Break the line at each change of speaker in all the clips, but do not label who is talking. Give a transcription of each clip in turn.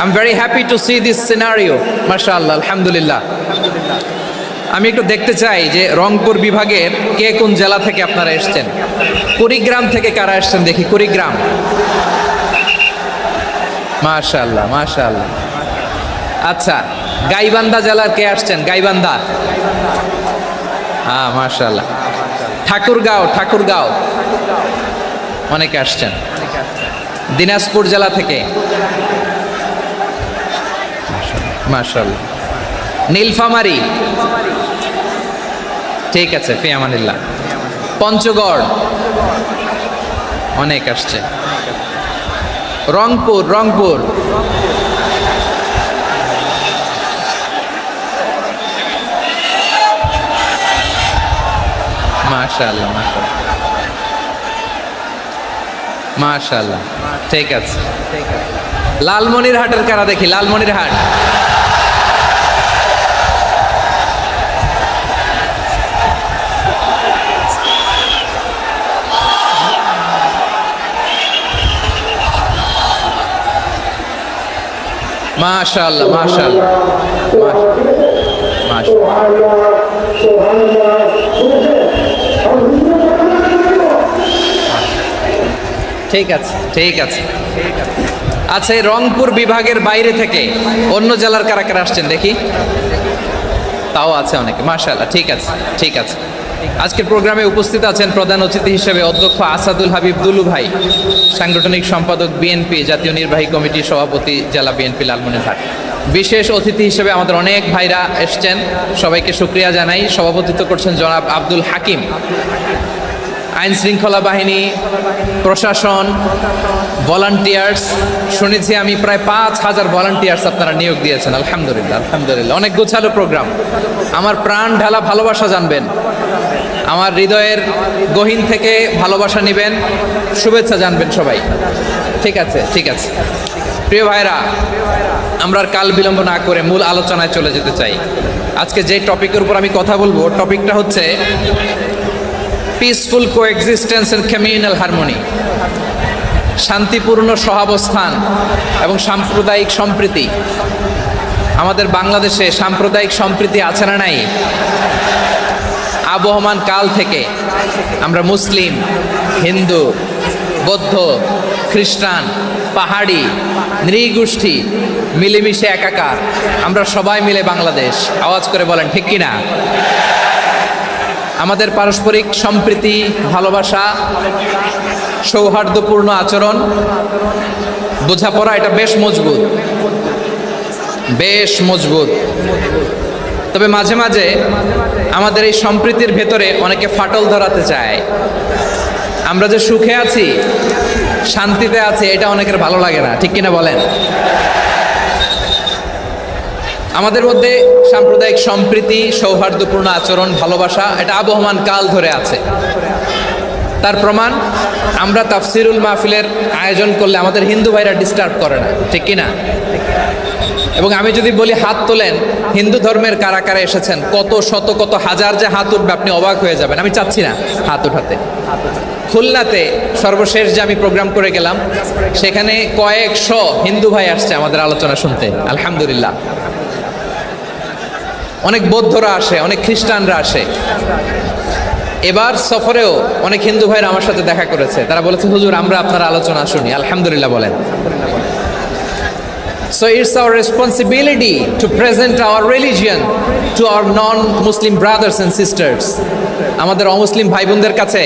I'm very happy to see this scenario. MashaAllah, alhamdulillah. আমি একটু দেখতে চাই যে রংপুর বিভাগের কে কোন জেলা থেকে আপনারা এসেছেন। কুড়িগ্রাম থেকে কারা এসেছেন দেখি, কুড়িগ্রাম। মাশাআল্লাহ মাশাআল্লাহ। আচ্ছা, গাইবান্ধা জেলার কে আসছেন? গাইবান্ধা, হ্যাঁ মাশাআল্লাহ। ঠাকুরগাঁও অনেকে আসছেন। দিনাজপুর জেলা থেকে মাশাআল্লাহ। নীলফামারী, ঠিক আছে, ফি আমানিল্লাহ। পঞ্চগড় অনেক আসছে। রংপুর মাশাআল্লাহ মাশাআল্লাহ, ঠিক আছে। লালমনিরহাটের কারা দেখি, লালমনিরহাট। মাশাআল্লাহ মাশাআল্লাহ ঠিক আছে ঠিক আছে। আচ্ছা, এই রংপুর বিভাগের বাইরে থেকে অন্য জেলার কারা কারা আসছেন দেখি, তাও আছে অনেকে। মাশাআল্লাহ, ঠিক আছে ঠিক আছে। আজকের প্রোগ্রামে উপস্থিত আছেন প্রধান অতিথি হিসেবে অধ্যক্ষ আসাদুল হাবিব দুলু ভাই, সাংগঠনিক সম্পাদক বিএনপি, জাতীয় নির্বাহী কমিটির সভাপতি জেলা বিএনপি লালমনিরহাট। বিশেষ অতিথি হিসেবে আমাদের অনেক ভাইরা এসছেন, সবাইকে শুকরিয়া জানাই। সভাপতিত্ব করছেন জনাব আব্দুল হাকিম। আইন শৃঙ্খলা বাহিনী, প্রশাসন, ভলান্টিয়ার্স, শুনেছি আমি প্রায় 5,000 ভলান্টিয়ার্স আপনারা নিয়োগ দিয়েছেন। আলহামদুলিল্লাহ আলহামদুলিল্লাহ, অনেক গোছালো প্রোগ্রাম। আমার প্রাণ ঢালা ভালোবাসা জানবেন, আমার হৃদয়ের গহীন থেকে ভালোবাসা নেবেন, শুভেচ্ছা জানবেন সবাই। ঠিক আছে ঠিক আছে। প্রিয় ভাইরা, আমরা আর কাল বিলম্ব না করে মূল আলোচনায় চলে যেতে চাই। আজকে যে টপিকের উপর আমি কথা বলবো, টপিকটা হচ্ছে peaceful coexistence and communal harmony, শান্তিপূর্ণ সহাবস্থান এবং সাম্প্রদায়িক সম্প্রীতি। আমাদের বাংলাদেশে সাম্প্রদায়িক সম্প্রীতি আছে না নাই? আবহমান কাল থেকে আমরা মুসলিম, হিন্দু, বৌদ্ধ, খ্রিস্টান, পাহাড়ি, নৃগোষ্ঠী মিলেমিশে একাকার, আমরা সবাই মিলে বাংলাদেশ। আওয়াজ করে বলেন ঠিক কিনা? আমাদের পারস্পরিক সম্প্রীতি, ভালোবাসা, সৌহার্দ্যপূর্ণ আচরণ, বোঝাপড়া, এটা বেশ মজবুত। তবে মাঝে মাঝে আমাদের এই সম্প্রীতির ভেতরে অনেকে ফাটল ধরাতে চায়। আমরা যে সুখে আছি, শান্তিতে আছি, এটা অনেকের ভালো লাগে না, ঠিক কিনা বলেন? আমাদের মধ্যে সাম্প্রদায়িক সম্প্রীতি, সৌহার্দ্যপূর্ণ আচরণ, ভালোবাসা, এটা আবহমান কাল ধরে আছে। তার প্রমাণ, আমরা তাফসিরুল মাহফিলের আয়োজন করলে আমাদের হিন্দু ভাইরা ডিস্টার্ব করে না, ঠিক কিনা? এবং আমি যদি বলি হাত তোলেন, হিন্দু ধর্মের কারা কারা এসেছেন, কত শত কত হাজার যে হাত উঠবে, আপনি অবাক হয়ে যাবেন। আমি চাচ্ছি না হাত উঠাতে। খুলনাতে সর্বশেষ যে আমি প্রোগ্রাম করে গেলাম, সেখানে কয়েকশো হিন্দু ভাই আসছে আমাদের আলোচনা শুনতে। আলহামদুলিল্লাহ। অনেক বৌদ্ধরা আসে, অনেক খ্রিস্টানরা আসে। এবার সফরেও অনেক হিন্দু ভাইরা আমার সাথে দেখা করেছে। তারা বলেছে, হুজুর আমরা আপনার আলোচনা শুনি। আলহামদুলিল্লাহ বলেন। So it's our responsibility to present our religion to our non-Muslim brothers and sisters. আমাদের অমুসলিম ভাই বোনদের কাছে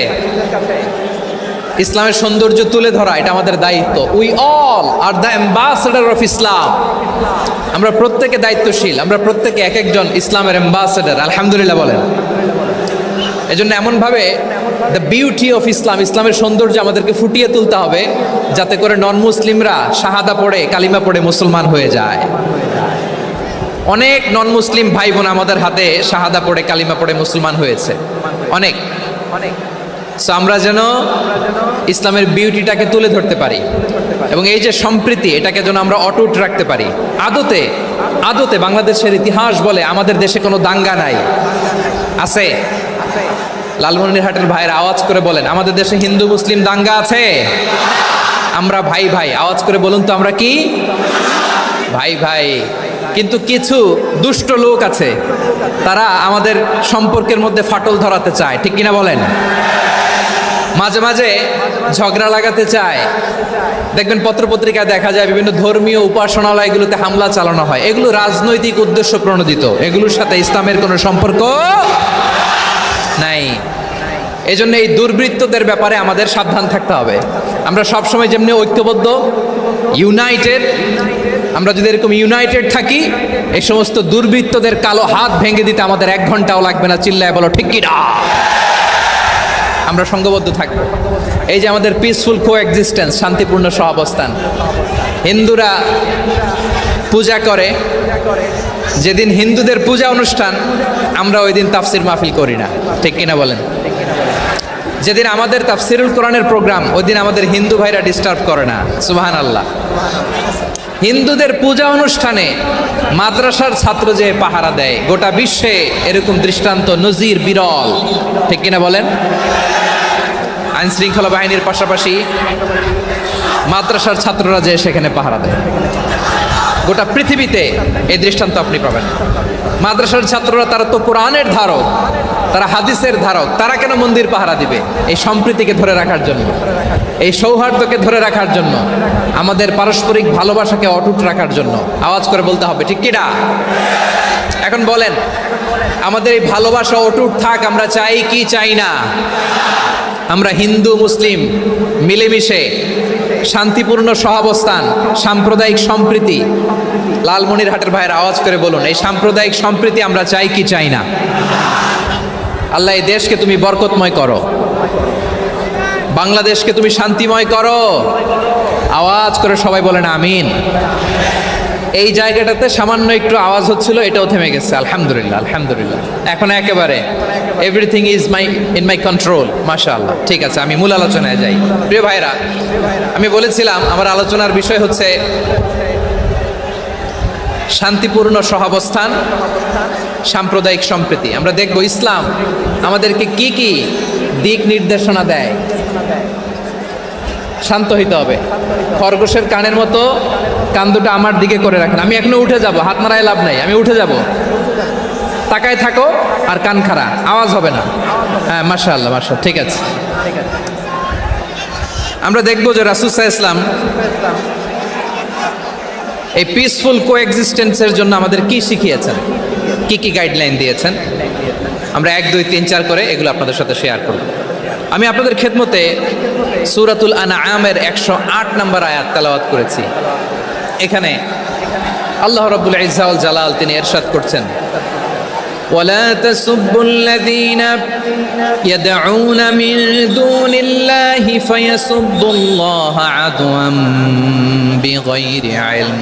ইসলামের সৌন্দর্য তুলে ধরা, এটা আমাদের দায়িত্ব। We all are the ambassador of Islam. আমরা প্রত্যেকে দায়িত্বশীল, আমরা প্রত্যেকে এক একজন ইসলামের অ্যাম্বাসেডর। আলহামদুলিল্লাহ বলেন। এজন্য এমনভাবে দ্য বিউটি অফ ইসলাম, ইসলামের সৌন্দর্য আমাদেরকে ফুটিয়ে তুলতে হবে, যাতে করে নন মুসলিমরা শাহাদা পড়ে, কালিমা পড়ে মুসলমান হয়ে যায়। অনেক নন মুসলিম ভাই বোন আমাদের হাতে শাহাদা পড়ে, কালিমা পড়ে মুসলমান হয়েছে, অনেক। সো আমরা যেন ইসলামের বিউটিটাকে তুলে ধরতে পারি এবং এই যে সম্প্রীতি, এটাকে যেন আমরা অটুট রাখতে পারি। আদতে বাংলাদেশের ইতিহাস বলে আমাদের দেশে কোনো দাঙ্গা নাই। আছে? লালমনিরহাটের ভাইয়ের আওয়াজ করে বলেন, আমাদের দেশে হিন্দু মুসলিম দাঙ্গা আছে? আমরা ভাই ভাই, আওয়াজ করে বলুন তো আমরা কি? ভাই ভাই, কিন্তু কিছু দুষ্ট লোক আছে, তারা আমাদের সম্পর্কের মধ্যে ফাটল ধরাতে চায়, ঠিক কিনা বলেন? মাঝে মাঝে ঝগড়া লাগাতে চায়। দেখবেন পত্রপত্রিকায় দেখা যায় বিভিন্ন ধর্মীয় উপাসনালয়গুলোতে হামলা চালানো হয়। এগুলো রাজনৈতিক উদ্দেশ্য প্রণোদিত, এগুলোর সাথে ইসলামের কোনো সম্পর্ক নাই। এজন্য এই দুর্বৃত্তদের ব্যাপারে আমাদের সাবধান থাকতে হবে। আমরা সবসময় যেমনি ঐক্যবদ্ধ, ইউনাইটেড, আমরা যদি এরকম ইউনাইটেড থাকি, এই সমস্ত দুর্বৃত্তদের কালো হাত ভেঙে দিতে আমাদের 1 ঘন্টাও লাগবে না। চিল্লায় বলো ঠিক কিনা? আমরা সংঘবদ্ধ থাকবো। এই যে আমাদের পিসফুল কোএক্সিস্টেন্স, শান্তিপূর্ণ সহাবস্থান। হিন্দুরা পূজা করে, যেদিন হিন্দুদের পূজা অনুষ্ঠান, আমরা ওই দিন তাফসির মাহফিল করি না, ঠিক কিনা বলেন? যেদিন আমাদের তাফসিরুল কোরআনের প্রোগ্রাম, ওই দিন আমাদের হিন্দু ভাইরা ডিস্টার্ব করে না। সুবহানাল্লাহ। হিন্দুদের পূজা অনুষ্ঠানে মাদ্রাসার ছাত্র যে পাহারা দেয়, গোটা বিশ্বে এরকম দৃষ্টান্ত নজির বিরল, ঠিক কিনা বলেন? আইন শৃঙ্খলা বাহিনীর পাশাপাশি মাদ্রাসার ছাত্ররা যে সেখানে পাহারা দেয়, গোটা পৃথিবীতে এই দৃষ্টান্ত আপনি পাবেন। মাদ্রাসার ছাত্ররা, তারা তো কোরআনের ধারক, তারা হাদিসের ধারক, তারা কেন মন্দির পাহারা দিবে? এই সম্প্রীতিকে ধরে রাখার জন্য, এই সৌহার্দ্যকে ধরে রাখার জন্য, আমাদের পারস্পরিক ভালোবাসাকে অটুট রাখার জন্য। আওয়াজ করে বলতে হবে, ঠিক কিনা? এখন বলেন, আমাদের এই ভালোবাসা অটুট থাক, আমরা চাই কি চাই না? আমরা হিন্দু মুসলিম মিলেমিশে শান্তিপূর্ণ সহাবস্থান, সাম্প্রদায়িক সম্প্রীতি। লালমনিরহাটের ভাইয়ের আওয়াজ করে বলুন, এই সাম্প্রদায়িক সম্প্রীতি আমরা চাই কি চাই না? আল্লাহ এই দেশকে তুমি বরকতময় করো, বাংলাদেশকে তুমি শান্তিময় করো। আওয়াজ করে সবাই বলেন আমিন। এই জায়গাটাতে সামান্য একটু আওয়াজ হচ্ছিল, এটাও থেমে গেছে। আলহামদুলিল্লাহ, আলহামদুলিল্লাহ। এখন একেবারে everything is in my control. মাশাআল্লাহ। ঠিক আছে, আমি মূল আলোচনায় যাই। প্রিয় ভাইরা, আমি বলেছিলাম আমার আলোচনার বিষয় হচ্ছে শান্তিপূর্ণ সহাবস্থান, সাম্প্রদায়িক সম্প্রীতি। আমরা দেখব ইসলাম আমাদেরকে কি কি দিক নির্দেশনা দেয়। শান্ত হইতে হবে। খরগোশের কানের মতো কান দুটো আমার দিকে করে রাখেন। আমি এখনো উঠে যাব, হাত মারায় লাভ নাই, আমি উঠে যাব। তাকায় থাকো আর কান খাড়া, আওয়াজ হবে না। হ্যাঁ, মাশাআল্লাহ, মাশাআল্লাহ। ঠিক আছে, আমরা দেখব যে রাসূল সাল্লাল্লাহু আলাইহি ওয়াসাল্লাম এই পিসফুল কোএক্সিস্টেন্সের জন্য আমাদের কি শিখিয়েছেন, কি কি গাইডলাইন দিয়েছেন। আমরা 1, 2, 3, 4 করে এগুলো আপনাদের সাথে শেয়ার করব। আমি আপনাদের খেদমতে সূরাতুল আনআমের 108 নম্বর আয়াত তেলাওয়াত করেছি। এখানে আল্লাহ রাব্বুল ইজ্জা ওয়াল জালাল তিনি ইরশাদ করছেন, ওয়ালা তাসুব্বুল্লাযীনা ইয়াদউনা মিন দুনিল্লাহি ফায়াসুব্বুল্লাহা আদওয়াম বিগাইরি ইলম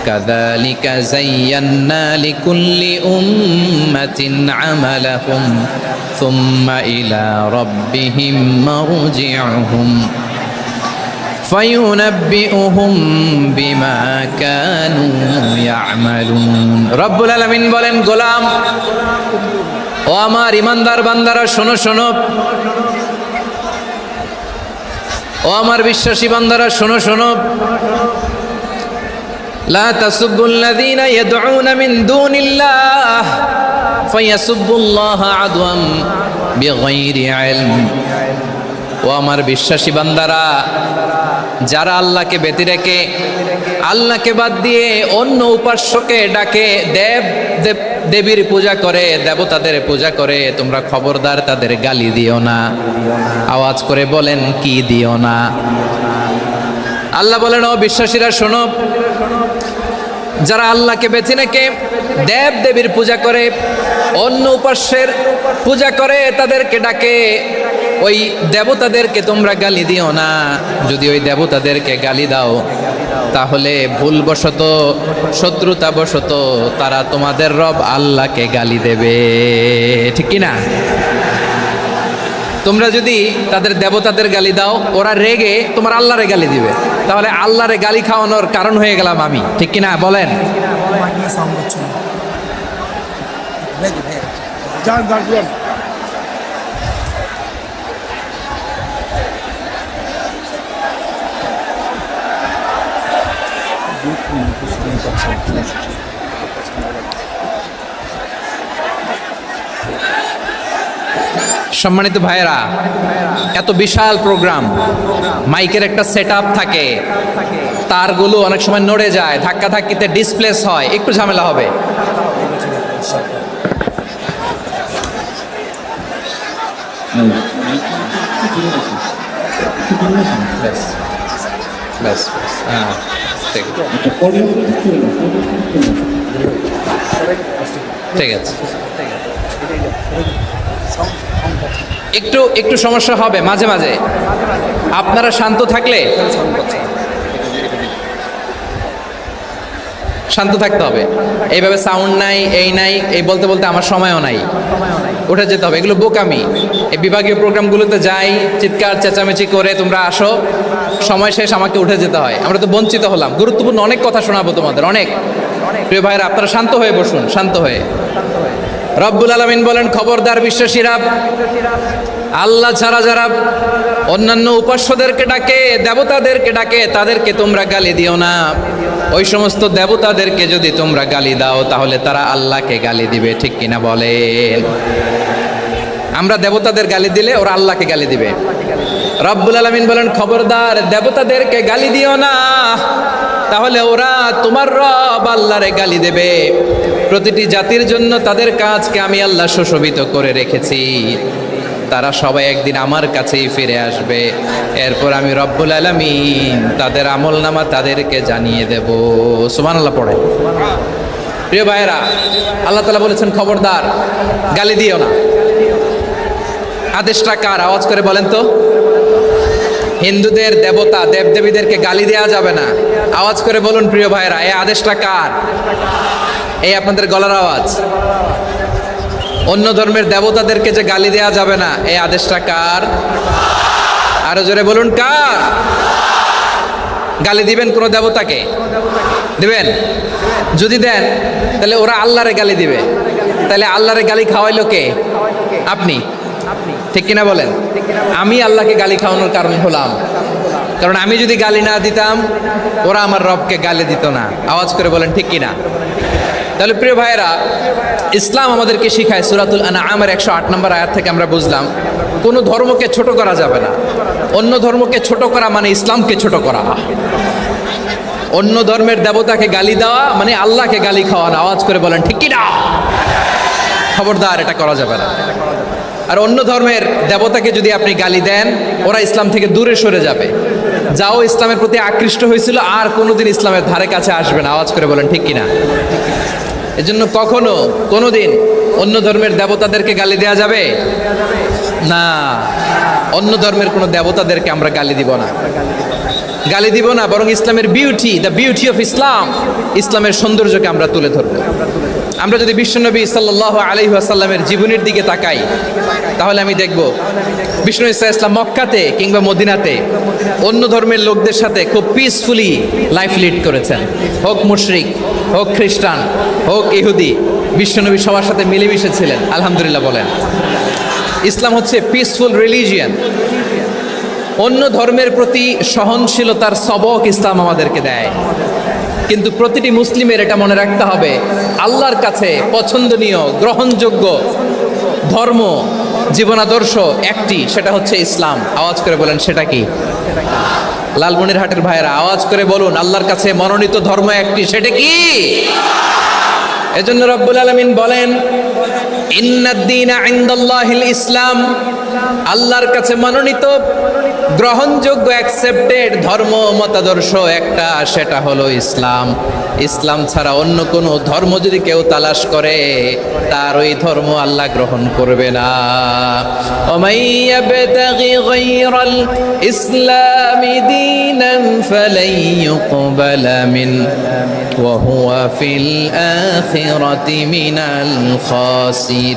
কাযালিকা যায়্যান্না লিকুল্লি উম্মাতিন আমালাহুম সুম্মা ইলা রাব্বিহিম মারজিউহুম ফায়ুনাব্বিউহুম বিমা কানু ইয়ামালুন। রব্বুল আলামিন বলেন, গোলাম, ও আমার ইমানদার বান্দারা, শোনো শোনো। ও আমার বিশ্বাসী বান্দারা, শোনো শোনো। লা তাসুব্বুল্লাযীনা ইয়াদউনা মিন দুনিল্লাহ ফায়াসুব্বুল্লাহা আদওয়াম বিগাইরি ইলম। ও আমার বিশ্বাসী বান্দারা, যারা আল্লাহকে ব্যতি রেখে, আল্লাহকে বাদ দিয়ে অন্য উপাস্যকে ডাকে, দেবীর পূজা করে, দেবতাদের পূজা করে, তোমরা খবরদার তাদের গালি দিও না। আওয়াজ করে বলেন, কি দিও না? আল্লাহ বলেন, ও বিশ্বাসীরা শোনো, যারা আল্লাহকে বেছে রেখে দেব দেবীর পূজা করে, অন্য উপাস্যের পূজা করে, তাদেরকে ডাকে, ওই দেবতাদেরকে তোমরা গালি দিও না। যদি ওই দেবতাদেরকে গালি দাও, তাহলে ভুলবশত, শত্রুতাবশত তারা তোমাদের রব আল্লাহকে গালি দেবে, ঠিক কি না? তোমরা যদি তাদের দেবতাদের গালি দাও, ওরা রেগে তোমার আল্লাহরে গালি দিবে, তাহলে আল্লাহরে গালি খাওয়ানোর কারণ হয়ে গেলাম আমি, ঠিক কি না? বলেন। সম্মানিত ভাইয়েরা, এত বিশাল প্রোগ্রাম, মাইকের একটা সেটআপ থাকে, তারগুলো অনেক সময় নড়ে যায়, ধাক্কা ধাক্কিতে ডিসপ্লেস হয়, একটু ঝামেলা হবে। ব্যাস ব্যাস, হ্যাঁ ঠিক ঠিক আছে। একটু একটু সমস্যা হবে মাঝে মাঝে, আপনারা শান্ত থাকলে, শান্ত থাকতে হবে। এইভাবে সাউন্ড নাই, এই নাই, এই বলতে বলতে আমার সময়ও নাই, উঠে যেতে হবে, এগুলো বোকামি। এই বিভাগীয় প্রোগ্রামগুলোতে যাই, চিৎকার চেঁচামেচি করে তোমরা আসো, সময় শেষ, আমাকে উঠে যেতে হয়, আমরা তো বঞ্চিত হলাম। গুরুত্বপূর্ণ অনেক কথা শোনাবো তোমাদের, অনেক। প্রিয় ভাইরা, আপনারা শান্ত হয়ে বসুন, শান্ত হয়ে। রব্বুল আলামিন বলেন, খবরদার বিশ্বাসীরা, আল্লাহ ছাড়া যারা অন্যান্য উপাস্যদেরকে ডাকে, দেবতাদেরকে ডাকে, তাদেরকে তোমরা গালি দিও না। ওই সমস্ত দেবতাদেরকে যদি তোমরা গালি দাও, তাহলে তারা আল্লাহকে গালি দিবে, ঠিক কিনা বলেন? আমরা দেবতাদের গালি দিলে ওরা আল্লাহকে গালি দিবে। রব্বুল আলামিন বলেন, খবরদার দেবতাদেরকে গালি দিও না, তাহলে ওরা তোমার রব আল্লাহরে গালি দেবে। প্রতিটি জাতির জন্য তাদের কাজকে আমি আল্লাহ সুশোভিত করে রেখেছি, তারা সবাই একদিন আমার কাছেই ফিরে আসবে। এরপর আমি রব্বুল আলামিন তাদের আমলনামা তাদেরকে জানিয়ে দেব। সুবহানাল্লাহ পড়ে। প্রিয় ভাইয়েরা, আল্লাহ তাআলা বলেছেন, খবরদার গালি দিও না। আদেশটা কার? আওয়াজ করে বলেন তো। হিন্দুদের দেবতা দেবদেবীদেরকে গালি দেওয়া যাবে না। আওয়াজ করে বলুন প্রিয় ভাইয়েরা, এই আদেশটা কার? এই আপনাদের গলার আওয়াজ। অন্য ধর্মের দেবতাদেরকে যে গালি দেওয়া যাবে না, এই আদেশটা কার? আরো জোরে বলুন, কার? গালি দিবেন কোন দেবতাকে? দিবেন? যদি দেন তাহলে ওরা আল্লাহরে গালি দিবে, তাহলে আল্লাহরে গালি খাওয়াইলো কে? আপনি, ঠিক কিনা বলেন? আমি আল্লাহকে গালি খাওয়ানোর কারণ হলাম, কারণ আমি যদি গালি না দিতাম ওরা আমার রবকে গালি দিত না। আওয়াজ করে বলেন ঠিক কিনা? তাহলে প্রিয় ভাইয়েরা, ইসলাম আমাদেরকে শিখায়, সূরাতুল আনআমের 108 নম্বর আয়াত থেকে আমরা বুঝলাম, কোনো ধর্মকে ছোট করা যাবে না। অন্য ধর্মকে ছোট করা মানে ইসলামকে ছোট করা। অন্য ধর্মের দেবতাকে গালি দেওয়া মানে আল্লাহকে গালি খাওয়ানো। আওয়াজ করে বলেন ঠিক কিনা? খবরদার, এটা করা যাবে না। আর অন্য ধর্মের দেবতাকে যদি আপনি গালি দেন, ওরা ইসলাম থেকে দূরে সরে যাবে। যাও ইসলামের প্রতি আকৃষ্ট হয়েছিল, আর কোনোদিন ইসলামের ধারে কাছে আসবে না। আওয়াজ করে বলেন ঠিক কিনা? এজন্য কখনো কোনোদিন অন্য ধর্মের দেবতাদেরকে গালি দেওয়া যাবে না। অন্য ধর্মের কোনো দেবতাদেরকে আমরা গালি দিব না, গালি দিব না, বরং ইসলামের beauty, the beauty of Islam, ইসলামের সৌন্দর্যকে আমরা তুলে ধরব। আমরা যদি বিশ্বনবী সাল্লাল্লাহু আলাইহি ওয়াসাল্লামের জীবনের দিকে তাকাই, তাহলে আমি দেখব বিষ্ণু ইসলাম মক্কাতে কিংবা মদিনাতে অন্য ধর্মের লোকদের সাথে খুব পিসফুলি লাইফ লিড করেছেন। হোক মুশরিক, হোক খ্রিস্টান, হোক ইহুদি, বিশ্বনবী সবার সাথে মিলেমিশে ছিলেন। আলহামদুলিল্লাহ বলেন। ইসলাম হচ্ছে পিসফুল রিলিজিয়ান। অন্য ধর্মের প্রতি সহনশীলতার সবক ইসলাম আমাদেরকে দেয়। কিন্তু প্রতিটি মুসলিমের এটা মনে রাখতে হবে, আল্লাহর কাছে পছন্দনীয় গ্রহণযোগ্য ধর্ম, জীবনাদর্শ একটি, সেটা হচ্ছে ইসলাম। আওয়াজ করে বলেন সেটা কি? লালমনিরহাটের ভাইয়েরা আওয়াজ করে বলুন, আল্লাহর কাছে মনোনীত ধর্ম একটি, সেটা কি? এজন্য রব্বুল আলামিন বলেন, ইন্নাদ-দীনা ইনদাল্লাহিল ইসলাম, আল্লাহর কাছে মনোনীত গ্রহণযোগ্য অ্যাকসেপ্টেড ধর্ম মতাদর্শ একটা, সেটা হলো ইসলাম। ইসলাম ছাড়া অন্য কোনো ধর্ম যদি কেউ তালাশ করে, তার ওই ধর্ম আল্লাহ গ্রহণ করবে না। ওমাই ইয়াবতাগি গায়রাল ইসলামি দীনান ফালাই ইউকবালা মিন ওয়া হুয়া ফিল আখিরাতি মিনাল খাসিরিন।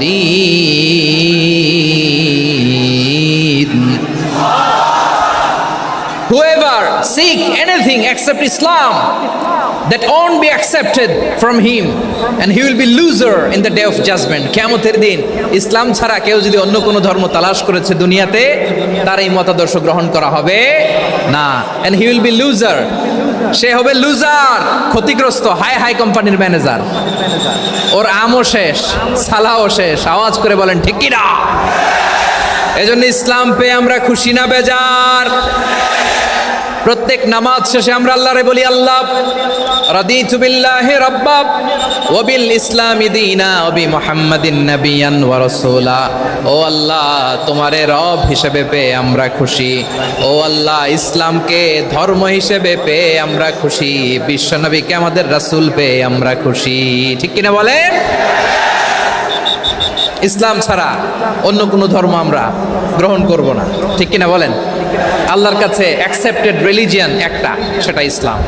Whoever seek anything except Islam, that won't be accepted from him, and he will be loser in the day of judgment. কিয়ামতের দিন ইসলাম ছাড়া কেউ যদি অন্য কোনো ধর্ম তালাশ করেছে দুনিয়াতে, তার এই মতাদর্শ গ্রহণ করা হবে না, and he will be loser. সে হবে লুজার, ক্ষতিগ্রস্ত, হাই হাই কোম্পানির ম্যানেজার। ওর আমও শেষ, সালাও শেষ। আওয়াজ করে বলেন ঠিক কি না? এজন্য ইসলাম পেয়ে আমরা খুশি না বেজার? প্রত্যেক নামাজ শেষে আমরা আল্লাহরে বলি, আল্লাহ রাদিতু বিল্লাহি রাব্বা ওয়া বিল ইসলামি দীনা ওয়া বি মুহাম্মাদিন নাবিয়ান ওয়া রাসূলা। ও আল্লাহ, তোমারে রব হিসেবে পেয়ে আমরা খুশি। ও আল্লাহ, ইসলামকে ধর্ম হিসেবে পেয়ে আমরা খুশি। বিশ্বনবীকে আমাদের রাসূল পেয়ে আমরা খুশি। ঠিক কিনা বলেন? ইসলাম ছাড়া অন্য কোনো ধর্ম আমরা গ্রহণ করব না। ঠিক কিনা বলেন? আল্লাহর কাছে অ্যাকসেপ্টেড রিলিজিয়ান একটা, সেটা ইসলাম।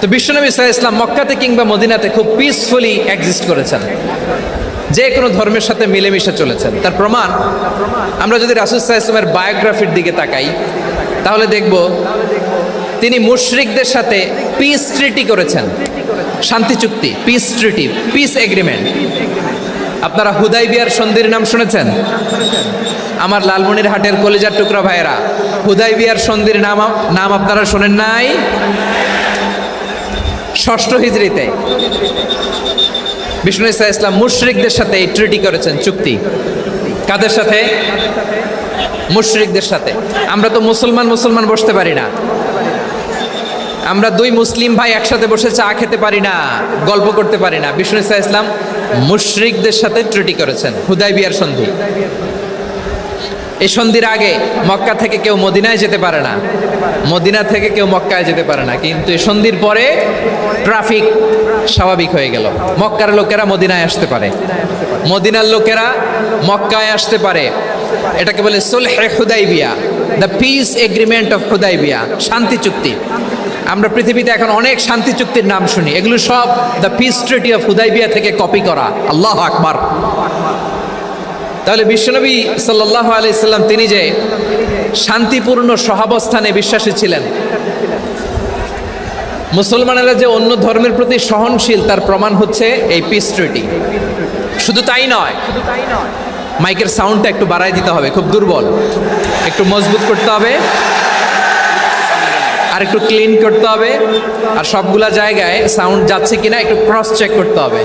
তো বিশ্বনবী সাল্লাল্লাহু আলাইহি ওয়াসাল্লাম মক্কাতে কিংবা মদিনাতে খুব পিসফুলি এক্সিস্ট করেছেন, যে কোনো ধর্মের সাথে মিলেমিশে চলেছেন। তার প্রমাণ আমরা যদি রাসূল সাল্লাল্লাহু আলাইহি ওয়াসাল্লামের বায়োগ্রাফির দিকে তাকাই, তাহলে দেখব তিনি মুশরিকদের সাথে পিস ট্রিটি করেছেন, শান্তি চুক্তি, পিস ট্রিটি, পিস এগ্রিমেন্ট। আপনারা হুদাইবিয়ার সন্ধির নাম শুনেছেন? আমার লালমনিরহাটের কলিজার টুকরা ভাইয়েরা, হুদাইবিয়ার সন্ধির নাম আপনারা শোনেন নাই? ষষ্ঠ হিজরিতে বিষ্ণু ঈসা ইসলাম মুশরিকদের সাথে এই ট্রিটি করেছেন, চুক্তি। কাদের সাথে? মুশরিকদের সাথে। আমরা তো মুসলমান বসতে পারি না। আমরা দুই মুসলিম ভাই একসাথে বসে চা খেতে পারি না, গল্প করতে পারি না। বিষ্ণু ঈসা ইসলাম মুশরিকদের সাথে ট্রিটি করেছেন, হুদাইবিয়ার সন্ধি। এই সন্ধির আগে মক্কা থেকে কেউ মদিনায় যেতে পারে না, মদিনা থেকে কেউ মক্কায় যেতে পারে না। কিন্তু এই সন্ধির পরে ট্রাফিক স্বাভাবিক হয়ে গেল। মক্কার লোকেরা মদিনায় আসতে পারে, মদিনার লোকেরা মক্কায় আসতে পারে। এটাকে বলে সুলহে হুদাইবিয়া, the peace agreement of Hudaybiyyah, শান্তি চুক্তি। আমরা পৃথিবীতে এখন অনেক শান্তি চুক্তির নাম শুনি, এগুলো সব the piece treaty of Hudaibiya থেকে কপি করা। আল্লাহু আকবার। তাহলে বিশ্বনবী সাল্লাল্লাহু আলাইহি সাল্লাম তিনি যে শান্তিপূর্ণ সহাবস্থানে বিশ্বাসী ছিলেন, মুসলমানেরা যে অন্য ধর্মের প্রতি সহনশীল, তার প্রমাণ হচ্ছে এই পিস ট্রিটি। শুধু তাই নয়, মাইকের সাউন্ডটা একটু বাড়াই দিতে হবে, খুব দুর্বল, একটু মজবুত করতে হবে, আর একটু ক্লিন করতে হবে, আর সবগুলা জায়গায় সাউন্ড যাচ্ছে কিনা একটু ক্রস চেক করতে হবে।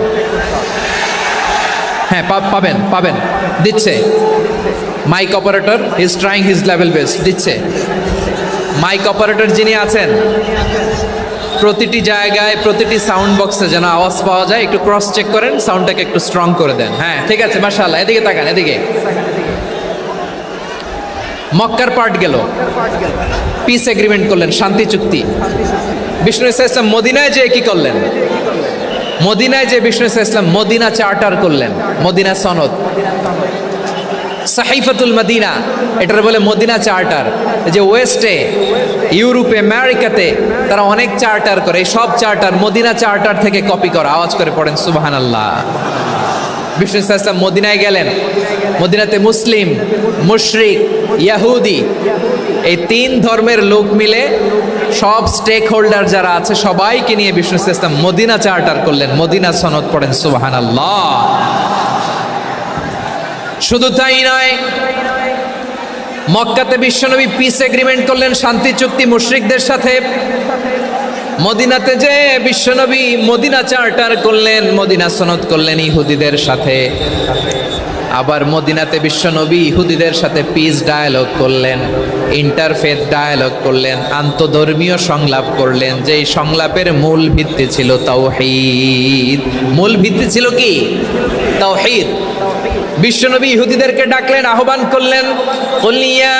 হ্যাঁ, পাবেন দিচ্ছে। Mike operator is trying his level best, দিচ্ছে। মাইক অপারেটর যিনি আছেন, প্রতিটি জায়গায় প্রতিটি সাউন্ড বক্সে যেন আওয়াজ পাওয়া যায়, একটু ক্রস চেক করেন, সাউন্ডটাকে একটু স্ট্রং করে দেন। হ্যাঁ, ঠিক আছে, মাশাআল্লাহ। এদিকে তাকান, এদিকে। মক্কার পার্ট গেল, পিস এগ্রিমেন্ট করলেন, শান্তি চুক্তি। বিষ্ণু ঈসা ইসলাম মদিনায় যেয়ে কি করলেন? মদিনায় যে বিষ্ণু ঈসা ইসলাম মদিনা চার্টার করলেন, মদিনা সনদ, সাহিফাতুল মদিনা, এটার বলে মদিনা চার্টার। যে ওয়েস্টে, ইউরোপে, আমেরিকাতে তারা অনেক চার্টার করে, এই সব চার্টার মদিনা চার্টার থেকে কপি করা। আওয়াজ করে পড়েন সুবহানাল্লাহ। বিষ্ণু ঈসা ইসলাম মদিনায় গেলেন, মদিনাতে মুসলিম, মুশরিক, ইয়াহুদি, এই তিন ধর্মের লোক মিলে সব স্টেক হোল্ডার যারা আছে সবাইকে নিয়ে বিষ্ণু ঈসা ইসলাম মদিনা চার্টার করলেন, মদিনা সনদ। পড়েন সুবহানাল্লাহ। শুধু তাই নয়, মক্কাতে বিশ্বনবী পিস এগ্রিমেন্ট করলেন, শান্তি চুক্তি মুশরিকদের সাথে। মদিনাতে যে বিশ্বনবী মদিনা চার্টার করলেন, মদিনা সনদ করলেন ইহুদিদের সাথে। আবার মদিনাতে বিশ্বনবী ইহুদিদের সাথে পিস ডায়ালগ করলেন, ইন্টারফেথ ডায়ালগ করলেন, আন্তধর্মীয় সংলাপ করলেন। যেই সংলাপের মূল ভিত্তি ছিল তাওহীদ। মূল ভিত্তি ছিল কি? তাওহীদ। বিশ্বনবী ইহুদিদেরকে ডাকলেন, আহ্বান করলেন, কুলিয়া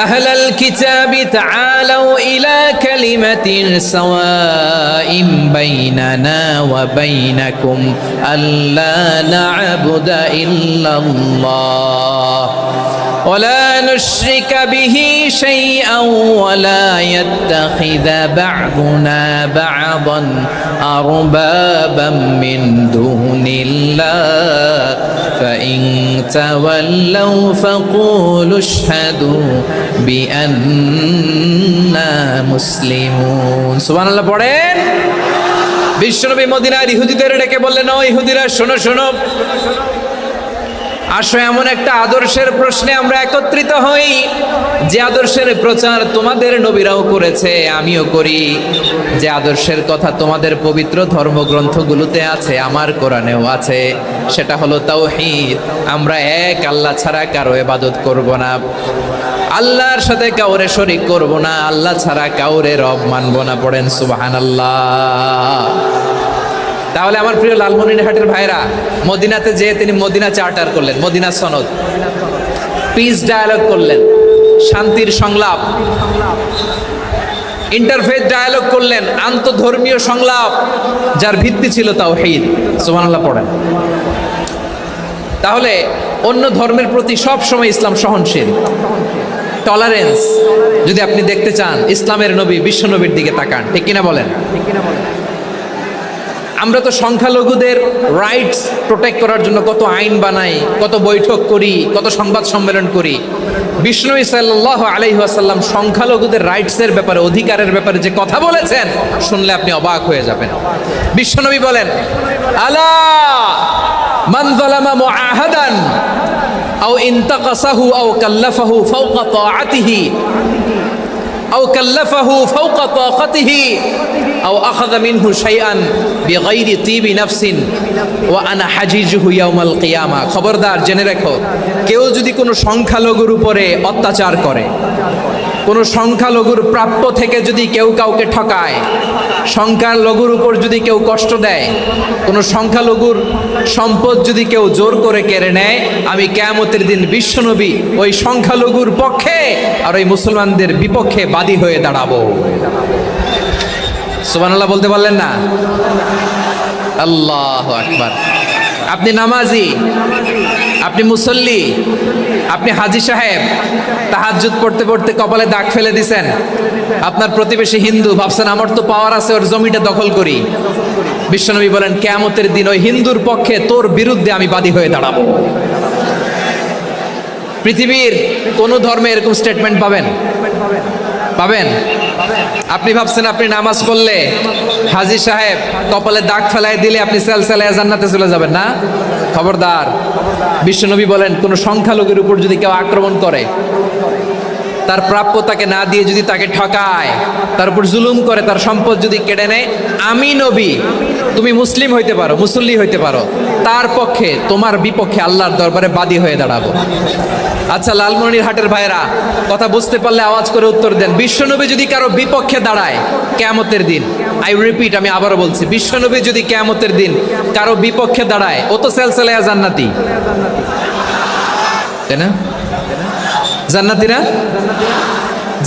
আহলাল কিতাবি তাআলাউ ইলা কালিমাতিন সাওয়াইন বাইনানা ওয়া বাইনাকুম আল্লা না'বুদা ইল্লাল্লাহ ولا نشرك به شيئا ولا يتخذ بعضنا بعضا أربابا من دون الله فإن تولوا فقولوا اشهدوا بأننا مسلمون سبحان الله পড়েন। বিশ্বনবী মদিনার ইহুদিদের ডেকে বললেন, ও ইহুদিরা শোনো শোনো, আসো এমন একটা আদর্শের প্রশ্নে আমরা একত্রিত হই যে আদর্শের প্রচার তোমাদের নবীরাও করেছে, আমিও করি। যে আদর্শের কথা তোমাদের পবিত্র ধর্মগ্রন্থগুলোতে আছে, আমার কোরআনেও আছে। সেটা হলো তাওহীদ। আমরা এক আল্লাহ ছাড়া কারো ইবাদত করব না, আল্লাহর সাথে কাউরে শরীক করব না, আল্লাহ ছাড়া কাউরে রব মানব না। পড়েন সুবহানাল্লাহ। তাহলে আমার প্রিয় লালমনিরহাটের ভাইরা, মদিনাতে যেয়ে তিনি মদিনা চার্টার করলেন, মদিনা সনদ, পিস ডায়ালগ করলেন, শান্তির সংলাপ, ইন্টারফেথ ডায়ালগ করলেন, আন্তধর্মীয় সংলাপ যার ভিত্তি ছিল তাওহীদ। সুবহানাল্লাহ পড়েন। তাহলে অন্য ধর্মের প্রতি সব সময় ইসলাম সহনশীল, টলারেন্স। যদি আপনি দেখতে চান ইসলামের নবী, বিশ্ব নবীর দিকে তাকান, ঠিক কিনা বলেন? আমরা তো সংখ্যালঘুদের রাইটস প্রোটেক্ট করার জন্য কত আইন বানাই, কত বৈঠক করি, কত সংবাদ সম্মেলন করি। বিষ্ণু সাল্লাল্লাহু আলাইহি ওয়াসাল্লাম সংখ্যালঘুদের রাইটসের ব্যাপারে, অধিকারের ব্যাপারে যে কথা বলেছেন, শুনলে আপনি অবাক হয়ে যাবেন। বিশ্বনবী বলেন, আলা মান যালামা মুআহাদান আও ইনতাকাসাহু আও কাল্লাফাহু ফাওকা তাআতিহি আও কাল্লাফাহু ফাওকা তাকাতিহি আও আখাযা মিনহু শাইআন বিগাইরি তিবি নাফসিন ওয়া আনা হাজিজুহু ইয়াউমাল কিয়ামা। খবরদার, জেনে রাখো, কেউ যদি কোনো সংখ্যালঘুর উপরে অত্যাচার করে, কোনো সংখ্যালঘুর প্রাপ্য থেকে যদি কেউ কাউকে ঠকায়, সংখ্যালঘুর উপর যদি কেউ কষ্ট দেয়, কোনো সংখ্যালঘুর সম্পদ যদি কেউ জোর করে কেড়ে নেয়, আমি কিয়ামতের দিন বিশ্বনবী ওই সংখ্যালঘুর পক্ষে আর ওই মুসলমানদের বিপক্ষে বাদী হয়ে দাঁড়াবো। সুবহানাল্লাহ বলতে পারলেন না? আল্লাহু আকবার। আপনি নামাজি, আপনি মুসল্লি, আপনি হাজী সাহেব, তাহাজ্জুদ পড়তে পড়তে কপালে দাগ ফেলে দিছেন। আপনার প্রতিবেশী হিন্দু, ভাবছেন আমার তো পাওয়ার আছে, ওর জমিটা দখল করি। বিশ্বনবী বলেন, কিয়ামতের দিন ওই হিন্দুর পক্ষে তোর বিরুদ্ধে আমি বাদী হয়ে দাঁড়াবো। পৃথিবীর কোন ধর্মে এরকম স্টেটমেন্ট পাবেন? পাবেন? আপনি ভাবছেন আপনি নামাজ পড়লে হাজী সাহেব কপালে দাগ ফেলাই দিলে আপনি সেলসেলায় জান্নাতে চলে যাবেন না? খবরদার। বিশ্বনবী বলেন, কোন সংখ্যালঘুর উপর যদি কেউ আক্রমণ করে, তার প্রাপ্য তাকে না দিয়ে যদি তাকে ঠকায়, তার উপর জুলুম করে, তার সম্পদ যদি কেড়ে নেয়, আমি নবী, তুমি মুসলিম হইতে পারো, মুসল্লি হইতে পারো, তার পক্ষে, তোমার বিপক্ষে আল্লাহর দরবারে বাদী হয়ে দাঁড়াবো। আচ্ছা লালমনিরহাটের ভাইরা, কথা বুঝতে পারলে আওয়াজ করে উত্তর দেন। বিশ্বনবী যদি কারো বিপক্ষে দাঁড়ায় কিয়ামতের দিন, আই রিপিট, আমি আবারও বলছি, বিশ্বনবী যদি কিয়ামতের দিন কারো বিপক্ষে দাঁড়ায়, ও তো সেলসেলায়া জান্নাতি, তাই না? জান্নাতি না?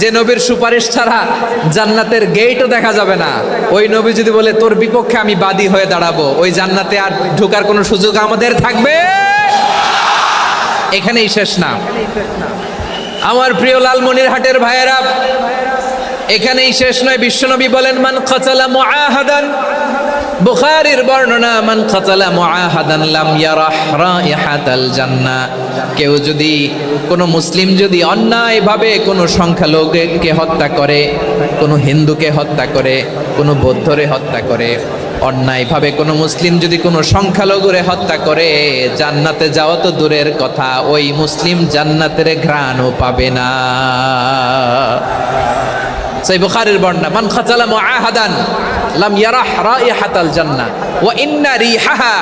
যে নবীর সুপারিশ ছাড়া জান্নাতের গেটও দেখা যাবে না, ওই নবী যদি বলে তোর বিপক্ষে আমি বাদী হয়ে দাঁড়াবো, ওই জান্নাতে আর ঢোকার কোনো সুযোগ আমাদের থাকবে? এখানেই শেষ না আমার প্রিয় লালমনিরহাটের ভাইয়েরা, এখানেই শেষ নয়। বিশ্বনবী বলেন, মান কাতালা মুআহাদান, বুখারীর বর্ণনা, মান কাতালা মুআহাদান লাম ইয়ারাহ রাইহাতাল জান্নাহ। কেউ যদি, কোনো মুসলিম যদি অন্যায়ভাবে কোনো সংখ্যালঘুকে হত্যা করে, কোনো হিন্দুকে হত্যা করে, কোনো বৌদ্ধরে হত্যা করে, অন্যায়ভাবে কোনো মুসলিম যদি কোনো সংখ্যালঘুরে হত্যা করে, জান্নাতে যাওয়া তো দূরের কথা, ওই মুসলিম জান্নাতের ঘ্রাণও পাবে না। সেই বুখারীর বর্ণনা, মান কাতালা মুআহাদান লাম ইয়ারাহ রাইহাতাল জান্নাহ ওয়া ইন্না রিহাহা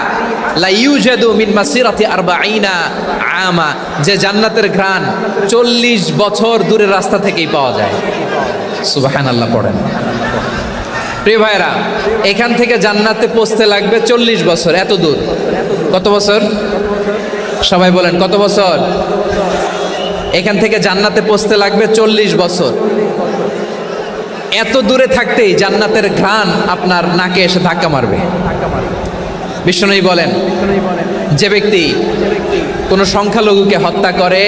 লা ইউজাদু মিন মাসিরাতি 40 আমা। যে জান্নাতের ঘ্রাণ 40 বছর দূরের রাস্তা থেকেই পাওয়া যায়। সুবহানাল্লাহ পড়েন। প্রিয় ভাইরা, এখান থেকে জান্নাতে পৌঁছতে লাগবে 40 বছর। এত দূর, কত বছর? সবাই বলেন, কত বছর? এখান থেকে জান্নাতে পৌঁছতে লাগবে 40 বছর। এত দূরে থাকতেই জান্নাতের ঘ্রাণ আপনার নাকে এসে ধাক্কা মারবে। বিশ্বনবী বলেন, যে ব্যক্তি কোনো সংখ্যালঘুকে হত্যা করে,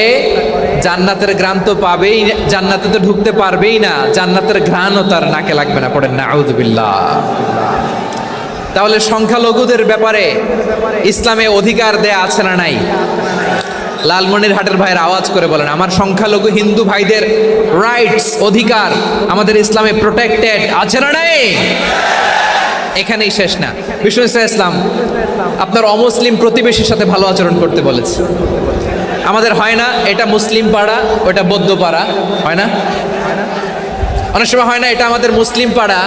জান্নাতের ঘ্রাণ তো পাবেই, জান্নাতে তো ঢুকতে পারবেই না, জান্নাতের ঘ্রাণও তার নাকে লাগবে না। পড়েন নাউযুবিল্লাহ। তাহলে সংখ্যালঘুদের ব্যাপারে ইসলামে অধিকার দেয়া আছে না নাই? লালমনিরহাটের ভাইয়ের আওয়াজ করে বলেন, আমার সংখ্যালঘু হিন্দু ভাইদের রাইটস, অধিকার আমাদের ইসলামে প্রোটেক্টেড আছে না নাই? এখানেই শেষ না। বিষ্ণু ইসলাম আপনার অমুসলিম প্রতিবেশীর সাথে ভালো আচরণ করতে বলেছে। আমাদের হয় না, এটা মুসলিম পাড়া, ওটা বৌদ্ধ পাড়া, হয় না? অনেক সময় হয় না, এটা আমাদের মুসলিম পাড়া,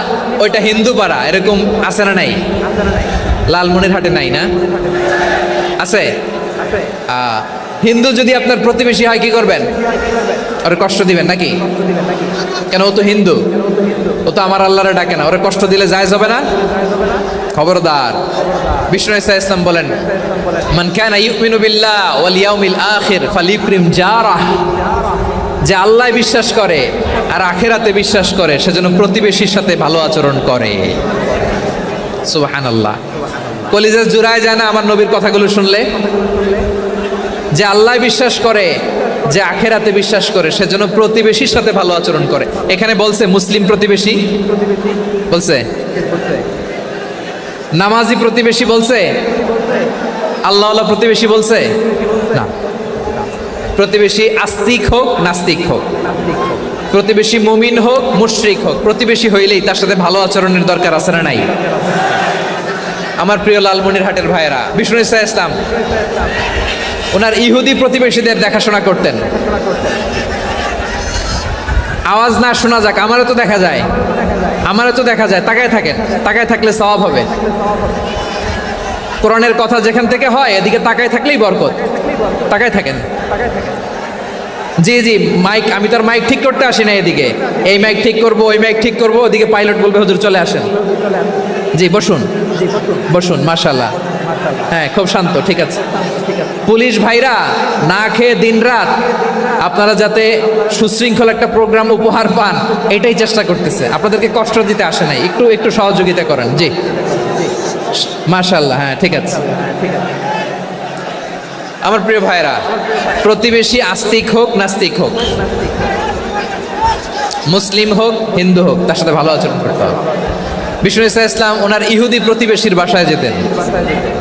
ওইটা হিন্দু পাড়া, এরকম আছে না? নাই? লালমনিরহাটে নাই না? আছে? হিন্দু যদি আপনার প্রতিবেশী হয় কি করবেন? ওরে কষ্ট দিবেন নাকি? কেন? ও তো হিন্দু, ও তো আমার আল্লাহরে ডাকে না, ওরে কষ্ট দিলে জায়েজ হবে না? খবরদার। বিষ্ণু ইসলাম বলেন, মান কানা ইউমিনু বিল্লাহ ওয়াল ইয়াউমিল আখির ফালিউকরিম জারাহ, যে আল্লাহ বিশ্বাস করে আর আখিরাতে বিশ্বাস করে সেজন্য প্রতিবেশীর সাথে ভালো আচরণ করে। সুবহানাল্লাহ। কলিজা জুড়ায় যায় না আমার নবীর কথাগুলো শুনলে? যে আল্লাহ বিশ্বাস করে, যে আখিরাতে বিশ্বাস করে সেজন্য প্রতিবেশীর সাথে ভালো আচরণ করে। এখানে বলছে মুসলিম প্রতিবেশী বলছে, নামাজি প্রতিবেশী বলছে, আল্লাহওয়ালা প্রতিবেশী বলছে না। প্রতিবেশী আস্তিক হোক নাস্তিক হোক, প্রতিবেশী মুমিন হোক মুশরিক হোক, প্রতিবেশী হইলেই তার সাথে ভালো আচরণের দরকার আছে না নাই? আমার প্রিয় লালমনিরহাটের ভাইয়েরা, বিষ্ণু ইসলাম ওনার ইহুদি প্রতিবেশীদের দেখাশোনা করতেন। আওয়াজ না শোনা যাক, আমারও তো দেখা যায়, আমারও তো দেখা যায়। তাকায় থাকেন, তাকায় থাকলে সওয়াব হবে। কোরআনের কথা যেখান থেকে হয় এদিকে তাকায় থাকলেই বরকত। তাকায় থাকেন। জি জি, মাইক, আমি তো আর মাইক ঠিক করতে আসি না এদিকে, এই মাইক ঠিক করব, ওই মাইক ঠিক করব, ওদিকে পাইলট বলবে হুজুর চলে আসেন। জি বসুন, বসুন। মাশাআল্লাহ, হ্যাঁ খুব শান্ত, ঠিক আছে। পুলিশ ভাইরা না খেয়ে দিনরাত আপনারা যাতে সুশৃঙ্খল একটা প্রোগ্রাম উপহার পান এটাই চেষ্টা করতেছে, আপনাদেরকে কষ্ট দিতে আসে নাই, একটু একটু সহযোগিতা করেন। জি মাশাআল্লাহ, হ্যাঁ ঠিক আছে। আমার প্রিয় ভাইরা, প্রতিবেশী আস্তিক হোক নাস্তিক হোক, মুসলিম হোক হিন্দু হোক, তার সাথে ভালো আচরণ করতে হবে। বিষ্ণু ইসলাম ওনার ইহুদি প্রতিবেশীর বাসায় যেতেন।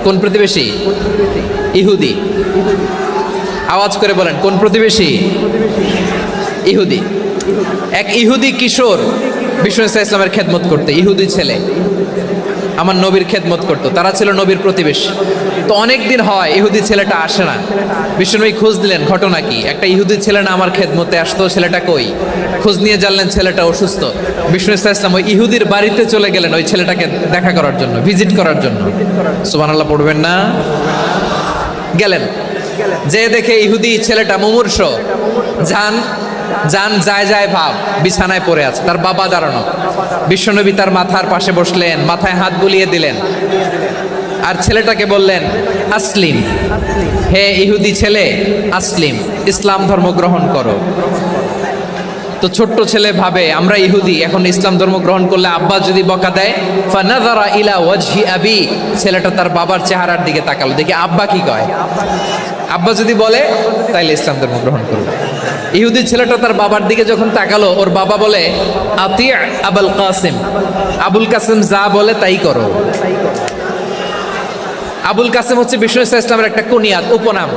কোন প্রতিবেশী? ইহুদি। আওয়াজ করে বলেন, কোন প্রতিবেশী? ইহুদি। এক ইহুদি কিশোর বিষ্ণু ইসলামের খেদমত করতে, ইহুদি ছেলে আমার নবীর খেদমত করতো, তারা ছিল নবীর প্রতিবেশী। তো অনেক দিন হয় ইহুদি ছেলেটা আসে না। বিষ্ণুনবী খোঁজ দিলেন, ঘটনা কি? একটা ইহুদি ছেলে না আমার খেদমতে আসতো, ছেলেটা কই? খোঁজ নিয়ে জানলেন ছেলেটা অসুস্থ। বিষ্ণু ইসলাম ওই ইহুদির বাড়িতে চলে গেলেন ওই ছেলেটাকে দেখা করার জন্য, ভিজিট করার জন্য। সুবহানাল্লাহ পড়বেন না? গেলেন, যে দেখে ইহুদি ছেলেটা মুমূর্ষ, জান যায় যায় ভাব, বিছানায় পড়ে আছে, তার বাবা দাঁড়ানো। বিশ্বনবী তার মাথার পাশে বসলেন, মাথায় হাত বুলিয়ে দিলেন আর ছেলেটাকে বললেন, আসলিম, হে ইহুদি ছেলে, আসলিম, ইসলাম ধর্ম গ্রহণ করো। তো ছোট্ট ছেলে ভাবে আমরা ইহুদি, এখন ইসলাম ধর্ম গ্রহণ করলে আব্বা যদি বকা দেয়, ফানাযারা ইলা ওয়াজহি আবি, ছেলেটা তার বাবার চেহারার দিকে তাকালো, দেখি আব্বা কি কয়। আব্বা যদি বলে তাইলে ইসলাম ধর্ম গ্রহণ করবে। ইহুদি ছেলেটা তার বাবার দিকে যখন তাকালো, ওর বাবা বলে, আতি আবুল কাসিম, আবুল কাসিম যা বলে তাই করো। আবুল কাসিম হচ্ছে বিষ্ণু ইসলামের একটা কুনিয়াত, উপনাম।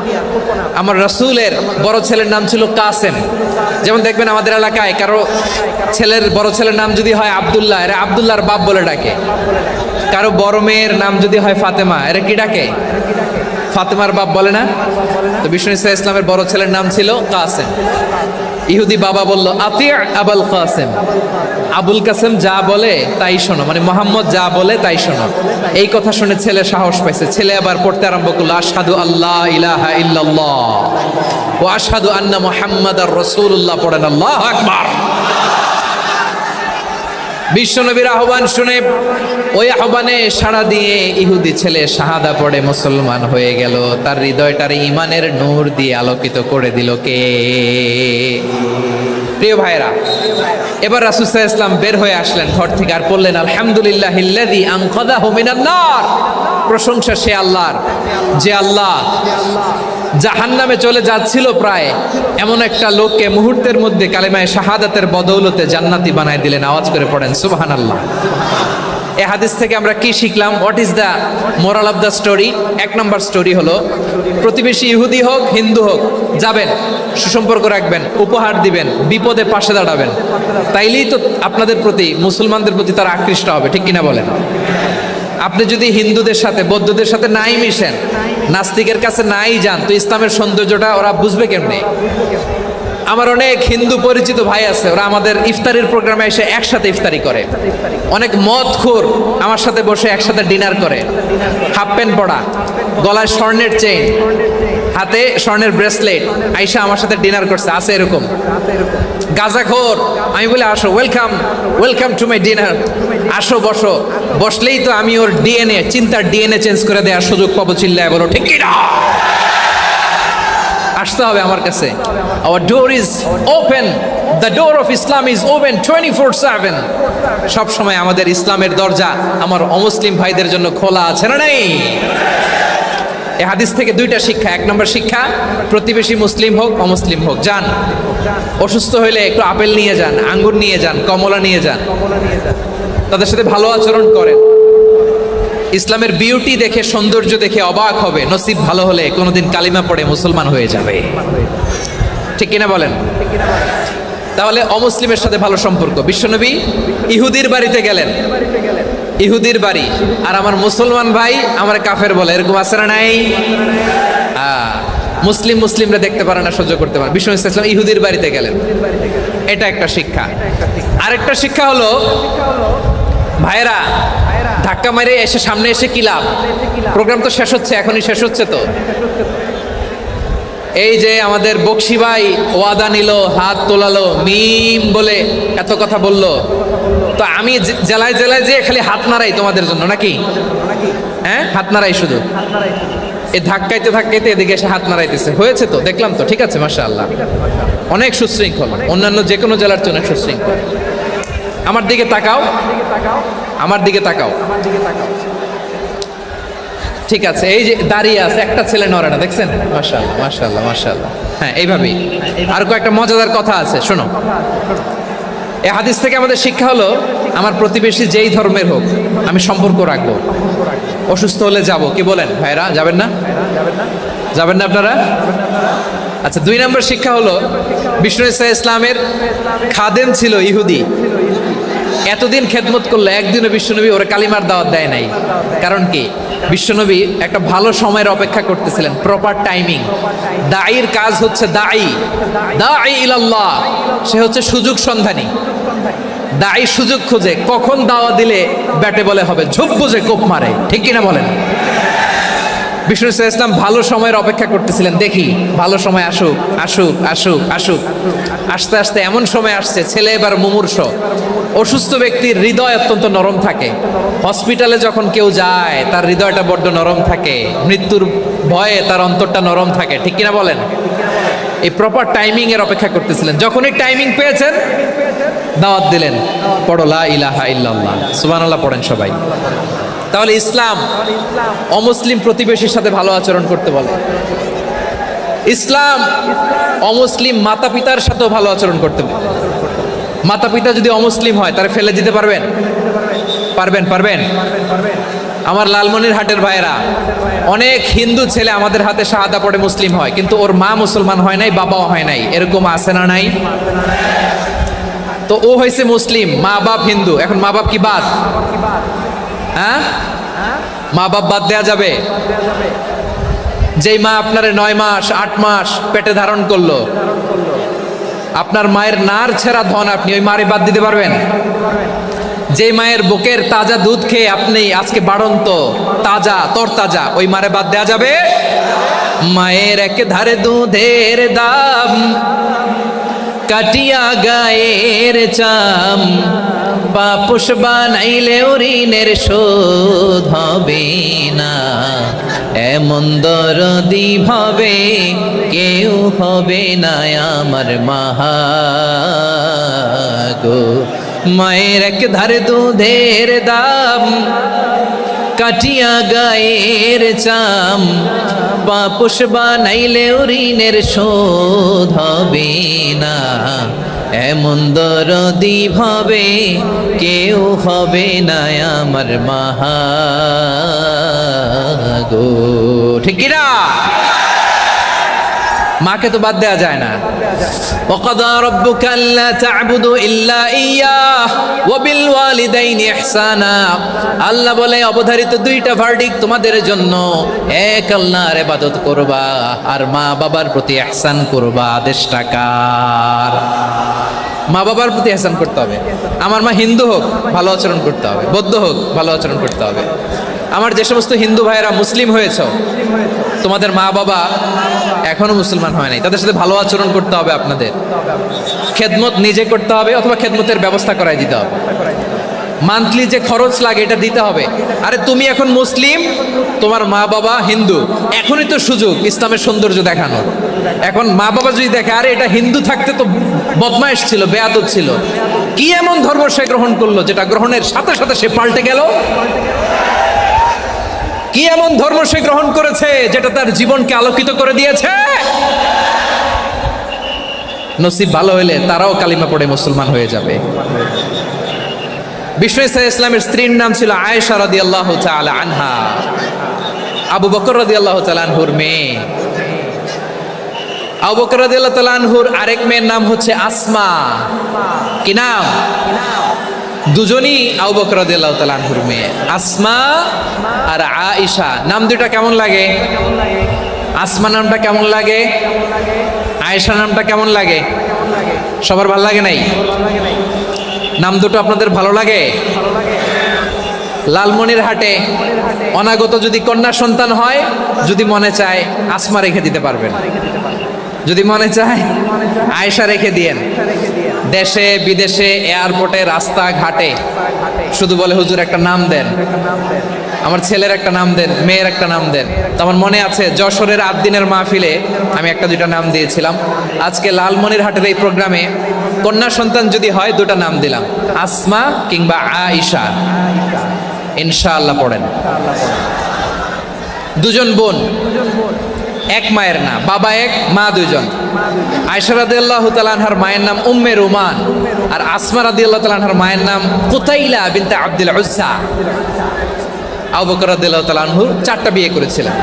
আমার রাসূলের বড় ছেলের নাম ছিল কাসেম। যেমন দেখবেন আমাদের এলাকায় কারো ছেলের বড় ছেলের নাম যদি হয় আব্দুল্লাহ, এরা আব্দুল্লাহর বাপ বলে ডাকে। কারো বড় মেয়ের নাম যদি হয় ফাতেমা, এরা কি ডাকে? ফাতেমার বাপ বলে না? তো বিষ্ণু ইসলামের বড় ছেলের নাম ছিল কাসেম। ইহুদি বাবা বলল, আতি আবুল কাসেম, আবুল কাসেম যা বলে তাই শোনো, মানে মোহাম্মদ যা বলে তাই শোনো। এই কথা শুনে ছেলে সাহস পাইছে, ছেলে আবার পড়তে আরম্ভ করলো, আশহাদু আল্লাহ ইলাহা ইল্লাল্লাহ ওয়া আশহাদু আন্না মুহাম্মাদার রাসূলুল্লাহ, পড়েন আল্লাহু আকবার। বিশ্বনবীর আহ্বান শুনে ওই আহ্বানে সাড়া দিয়ে ইহুদি ছেলে শাহাদা পড়ে মুসলমান হয়ে গেল। তার হৃদয়টার ইমানের নূর দিয়ে আলোকিত করে দিল কে? প্রিয় ভাইরা, এবার রাসূল সাল্লাল্লাহু আলাইহি ওয়াসাল্লাম বের হয়ে আসলেন ঘর থেকে আর বললেন, আলহামদুলিল্লাহিল্লাযী আনকাযাহু মিনান নার, প্রশংসা সে আল্লাহর যে আল্লাহ জাহান্নামে চলে যাচ্ছিল প্রায় এমন একটা লোককে মুহূর্তের মধ্যে কালেমায়ে শাহাদাতের বদৌলতে জান্নাতি বানায় দিলেন। আওয়াজ করে পড়েন সুবহানাল্লাহ। এই হাদিস থেকে আমরা কি শিখলাম? What is the moral of the story? এক নম্বর স্টোরি হলো, প্রতিবেশী ইহুদি হোক হিন্দু হোক, যাবেন, সুসম্পর্ক রাখবেন, উপহার দিবেন, বিপদে পাশে দাঁড়াবেন, তাইলেই তো আপনাদের প্রতি, মুসলমানদের প্রতি তারা আকৃষ্ট হবে, ঠিক কিনা বলেন? আপনি যদি হিন্দুদের সাথে বৌদ্ধদের সাথে নাই মিশেন, নাস্তিকের কাছে নাই যান, তো ইসলামের সৌন্দর্যটা ওরা বুঝবে কেমনে? আমার অনেক হিন্দু পরিচিত ভাই আছে, ওরা আমাদের ইফতারির প্রোগ্রামে এসে একসাথে ইফতারি করে। অনেক মদখোর আমার সাথে বসে একসাথে ডিনার করে, হাফ প্যান্ট পরা, গলায় স্বর্ণের চেইন, হাতে স্বর্ণের ব্রেসলেট, আইসা আমার সাথে ডিনার করছে, আছে এরকম। গাঁজাখোর, আমি বলি আসো, welcome welcome to my dinner, আসো বসো। বসলেই তো আমি ওর ডিএনএ, চিন্তার ডিএনএ চেঞ্জ করে দেওয়ার সুযোগ পাবো। চিল্লায় বলো ঠিক কি না? আসতে হবে আমার কাছে। Our door is open, the door of Islam is open 24/7। সব সময় আমাদের ইসলামের দরজা আমার অমুসলিম ভাইদের জন্য খোলা আছে না নাই? এই হাদিস থেকে দুইটা শিক্ষা। এক নম্বর শিক্ষা, প্রতিবেশী মুসলিম হোক অমুসলিম হোক, যান, অসুস্থ হইলে একটু আপেল নিয়ে যান, আঙ্গুর নিয়ে যান, কমলা নিয়ে যান, তাদের সাথে ভালো আচরণ করেন। ইসলামের বিউটি দেখে, সৌন্দর্য দেখে অবাক হবে, নসিব ভালো হলে কোনোদিন কালিমা পড়ে মুসলমান হয়ে যাবে। ঠিক কিনা বলেন? তাহলে অমুসলিমের সাথে ভালো সম্পর্ক। বিশ্বনবী ইহুদির বাড়িতে গেলেন, ইহুদির বাড়ি, আর আমার মুসলমান ভাই আমার কাফের বলে, এরকম আছে না নাই? মুসলিমরা দেখতে পারে না, সহ্য করতে পারে। বিশ্বনবী সাল্লাল্লাহু আলাইহি ওয়াসাল্লাম ইহুদির বাড়িতে গেলেন, এটা একটা শিক্ষা। আরেকটা শিক্ষা হলো, ভাইরা ধাক্কা মারে এসে সামনে এসে কি লাভ? প্রোগ্রাম তো শেষ হচ্ছে, এখনই শেষ হচ্ছে। তো এই যে আমাদের বকশি ভাই ওয়াদা নিল, হাত তোলালো, মিম বলে এত কথা বললো, তো আমি জেলায় জেলায় যে খালি হাত নাড়াই তোমাদের জন্য নাকি? হ্যাঁ, হাত নাড়াই শুধু। এই ধাক্কাইতে ধাক্কাইতে এদিকে এসে হাত নাড়াইতেছে, হয়েছে তো, দেখলাম তো, ঠিক আছে, মাশাআল্লাহ, অনেক সুশৃঙ্খল, অন্যান্য যে কোনো জেলার চেয়ে অনেক সুশৃঙ্খল। আমার দিকে তাকাও, আমার দিকে তাকাও, ঠিক আছে। এই যে দাঁড়িয়ে আছে, একটা ছেলে নড়ে না, দেখছেন? মাশাআল্লাহ মাশাআল্লাহ মাশাআল্লাহ। হ্যাঁ, এইভাবেই। আর কয়েকটা মজাদার কথা আছে, শোনো। এই হাদিস থেকে আমাদের শিক্ষা হলো, আমার প্রতিবেশী যেই ধর্মের হোক আমি সম্পর্ক রাখবো। অসুস্থ হলে যাব, কি বলেন ভাইরা? যাবেন না? যাবেন না আপনারা? আচ্ছা, 2 নম্বর শিক্ষা হলো, বিষ্ণু ইসলামের খাদেম ছিল ইহুদি, এতদিন খেদমত করলো, একদিনও বিশ্বনবী ওরা কালিমার দাওয়াত দেয় নাই। কারণ কি? বিশ্বনবী একটা ভালো সময়ের অপেক্ষা করতেছিলেন, প্রপার টাইমিং। দাঈর কাজ হচ্ছে দাঈ ইলাল্লাহ, সে হচ্ছে সুযোগ সন্ধানী। দাঈ সুযোগ খোঁজে, কখন দাওয়া দিলে ব্যাটে বলে হবে, ঝোপ বুঝে কোপ মারে, ঠিক কিনা বলেন? বিষ্ণু ইসলাম ভালো সময়ের অপেক্ষা করতেছিলেন, দেখি ভালো সময় আসুক আসুক আসুক আসুক। আস্তে আস্তে এমন সময় আসছে, ছেলে এবার মুমূর্ষ, অসুস্থ ব্যক্তির হৃদয় অত্যন্ত নরম থাকে। হসপিটালে যখন কেউ যায় তার হৃদয়টা বড্ড নরম থাকে, মৃত্যুর ভয়ে তার অন্তরটা নরম থাকে, ঠিক কিনা বলেন? এই প্রপার টাইমিং এর অপেক্ষা করতেছিলেন। যখনই টাইমিং পেয়েছেন, দাওয়াত দিলেন, পড়ো লা ইলাহা ইল্লাল্লাহ, সুবহানাল্লাহ পড়েন সবাই। তাহলে ইসলাম অমুসলিম প্রতিবেশীর সাথে ভালো আচরণ করতে বলে। ইসলাম অমুসলিম মাতা পিতার সাথেও ভালো আচরণ করতে বলে। মাতা পিতা যদি অমুসলিম হয়, তারা ফেলে দিতে পারবেন? পারবেন? পারবেন? আমার লালমনিরহাটের ভাইয়েরা, অনেক হিন্দু ছেলে আমাদের হাতে শাহাদা পড়ে মুসলিম হয়, কিন্তু ওর মা মুসলমান হয় নাই, বাবাও হয় নাই, এরকম আছে না নাই? তো ও হয়েছে মুসলিম, মা বাপ হিন্দু, এখন মা বাপ কি বাদ? হ্যাঁ, মা বাপ বাদ দেয়া যাবে? যেই মা আপনারে 9 মাস 8 মাস পেটে ধারণ করলো, আপনার মায়ের নার ছেঁড়া ধন, আপনি ওই মারে বাদ দিতে পারবেন? যে মায়ের বুকের তাজা দুধ খেয়ে আপনি আজকে বাড়ন্ত তাজা তরতাজা, ওই মারে বাদ দেয়া যাবে? মায়ের এক ধারে দুধের দাম, কাটিয়া গায়ের চাম, পাপুষ বানাইলেও ঋণের শোধ হবে না। এমন দরদি ভাবে কেউ হবে না আমার মাহা গো। মায়ের এক ধারে দুধের দাম, কাটিয়া গায়ের চাম, পাপুষ বানাইলেও ঋণের শোধ হবে না। এমন দরদি ভাবে কেউ হবে না আমার মাহা গো, ঠিক কিনা? মাকে তো বাদ দেওয়া যায় না। وقضى ربك ألا تعبدوا إلا إياه وبالوالدين إحسانا আল্লাহ বলে অবধারিত দুইটা ভার্ডিক তোমাদের জন্য, এক আল্লাহর ইবাদত করবা আর মা বাবার প্রতি ইহসান করবা। আদেশটা কার? মা বাবার প্রতি ইহসান করতে হবে। আমার মা হিন্দু হোক ভালো আচরণ করতে হবে, বৌদ্ধ হোক ভালো আচরণ করতে হবে। আমার যে সমস্ত হিন্দু ভাইয়েরা মুসলিম হয়েছে, তোমাদের মা বাবা এখনো মুসলমান হয় নাই, তাদের সাথে ভালো আচরণ করতে হবে। আপনাদের খেদমত নিজে করতে হবে অথবা খেদমতের ব্যবস্থা করাই দিতে হবে। মান্থলি যে খরচ লাগে এটা দিতে হবে। আরে তুমি এখন মুসলিম, তোমার মা বাবা হিন্দু, এখনই তো সুযোগ ইসলামের সৌন্দর্য দেখানোর। এখন মা বাবা যদি দেখে আরে এটা হিন্দু থাকতে তো বদমাইশ ছিল, বেয়াদব ছিল, কি এমন ধর্ম সে গ্রহণ করলো যেটা গ্রহণের সাথে সাথে সে পাল্টে গেল? কি এমন ধর্ম সে গ্রহণ করেছে যেটা তার জীবনকে আলোকিত করে দিয়েছে? নসিব ভালো হইলে তারাও কালিমা পড়ে মুসলমান হয়ে যাবে। বিষ্ণু ইসলামের স্ত্রীর নাম ছিল আয়েশা রাদিয়াল্লাহু তাআলা আনহা, আবু বকর রাদিয়াল্লাহু তাআলা আনহুর মেয়ে। আবু বকর রাদিয়াল্লাহু তাআলা আনহুর আরেক মেয়ের নাম হচ্ছে আসমা। কি নাম? দুজনই আবু বকর রাদিয়াল্লাহু তাআলা আনহুর মেয়ে, আসমা আর আয়েশা। নাম দুটা কেমন লাগে? আসমা নামটা কেমন লাগে? আয়েশা নামটা কেমন লাগে? সবার ভালো লাগে নাই? নাম দুটো আপনাদের ভালো লাগে? লালমনিরহাটে অনাগত যদি কন্যা সন্তান হয়, যদি মনে চায় আসমা রেখে দিতে পারবেন, যদি মনে চায় আয়েশা রেখে দিয়েন। দেশে বিদেশে এয়ারপোর্টে রাস্তাঘাটে শুধু বলে হুজুর একটা নাম দেন, আমার ছেলের একটা নাম দেন, মেয়ের একটা নাম দেন। তো আমার মনে আছে যশোরের 8 দিনের মাহফিলে আমি একটা দুইটা নাম দিয়েছিলাম। আজকে লালমনিরহাটের এই প্রোগ্রামে কন্যা সন্তান যদি হয় দুটা নাম দিলাম, আসমা কিংবা আয়েশা। ইনশাআল্লাহ পড়েন। দুজন বোন, এক মায়ের না, বাবা এক মা দুইজন। আয়েশা রাদিয়াল্লাহু তাআলা আনহার মায়ের নাম উম্মে রুমান, আর আসমা রাদিয়াল্লাহু তাআলা আনহার মায়ের নাম কুতাইলা বিনতে আব্দুল উজ্জা। আবু বকর রাদিয়াল্লাহু তাআলা আনহু 4টা বিয়ে করেছিলেন।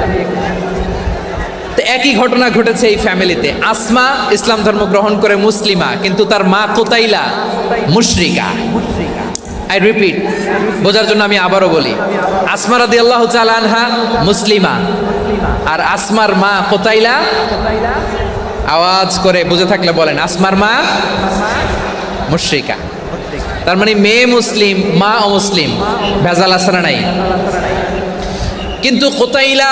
তো একই ঘটনা ঘটেছে এই ফ্যামিলিতে। আসমা ইসলাম ধর্ম গ্রহণ করে মুসলিমা, কিন্তু তার মা কুতাইলা মুশরিকা। আই রিপিট, বোঝার জন্য আমি আবারও বলি, আসমা রাদিয়াল্লাহু তাআলা আনহা মুসলিমা, আর আসমার মা কুতাইলা। আওয়াজ করে বুঝে থাকলে বলেন, আসমার মা মুশরিকা। তার মানে মেয়ে মুসলিম, মা অমুসলিম। ভেজাল আছে না নাই? কিন্তু কুতাইলা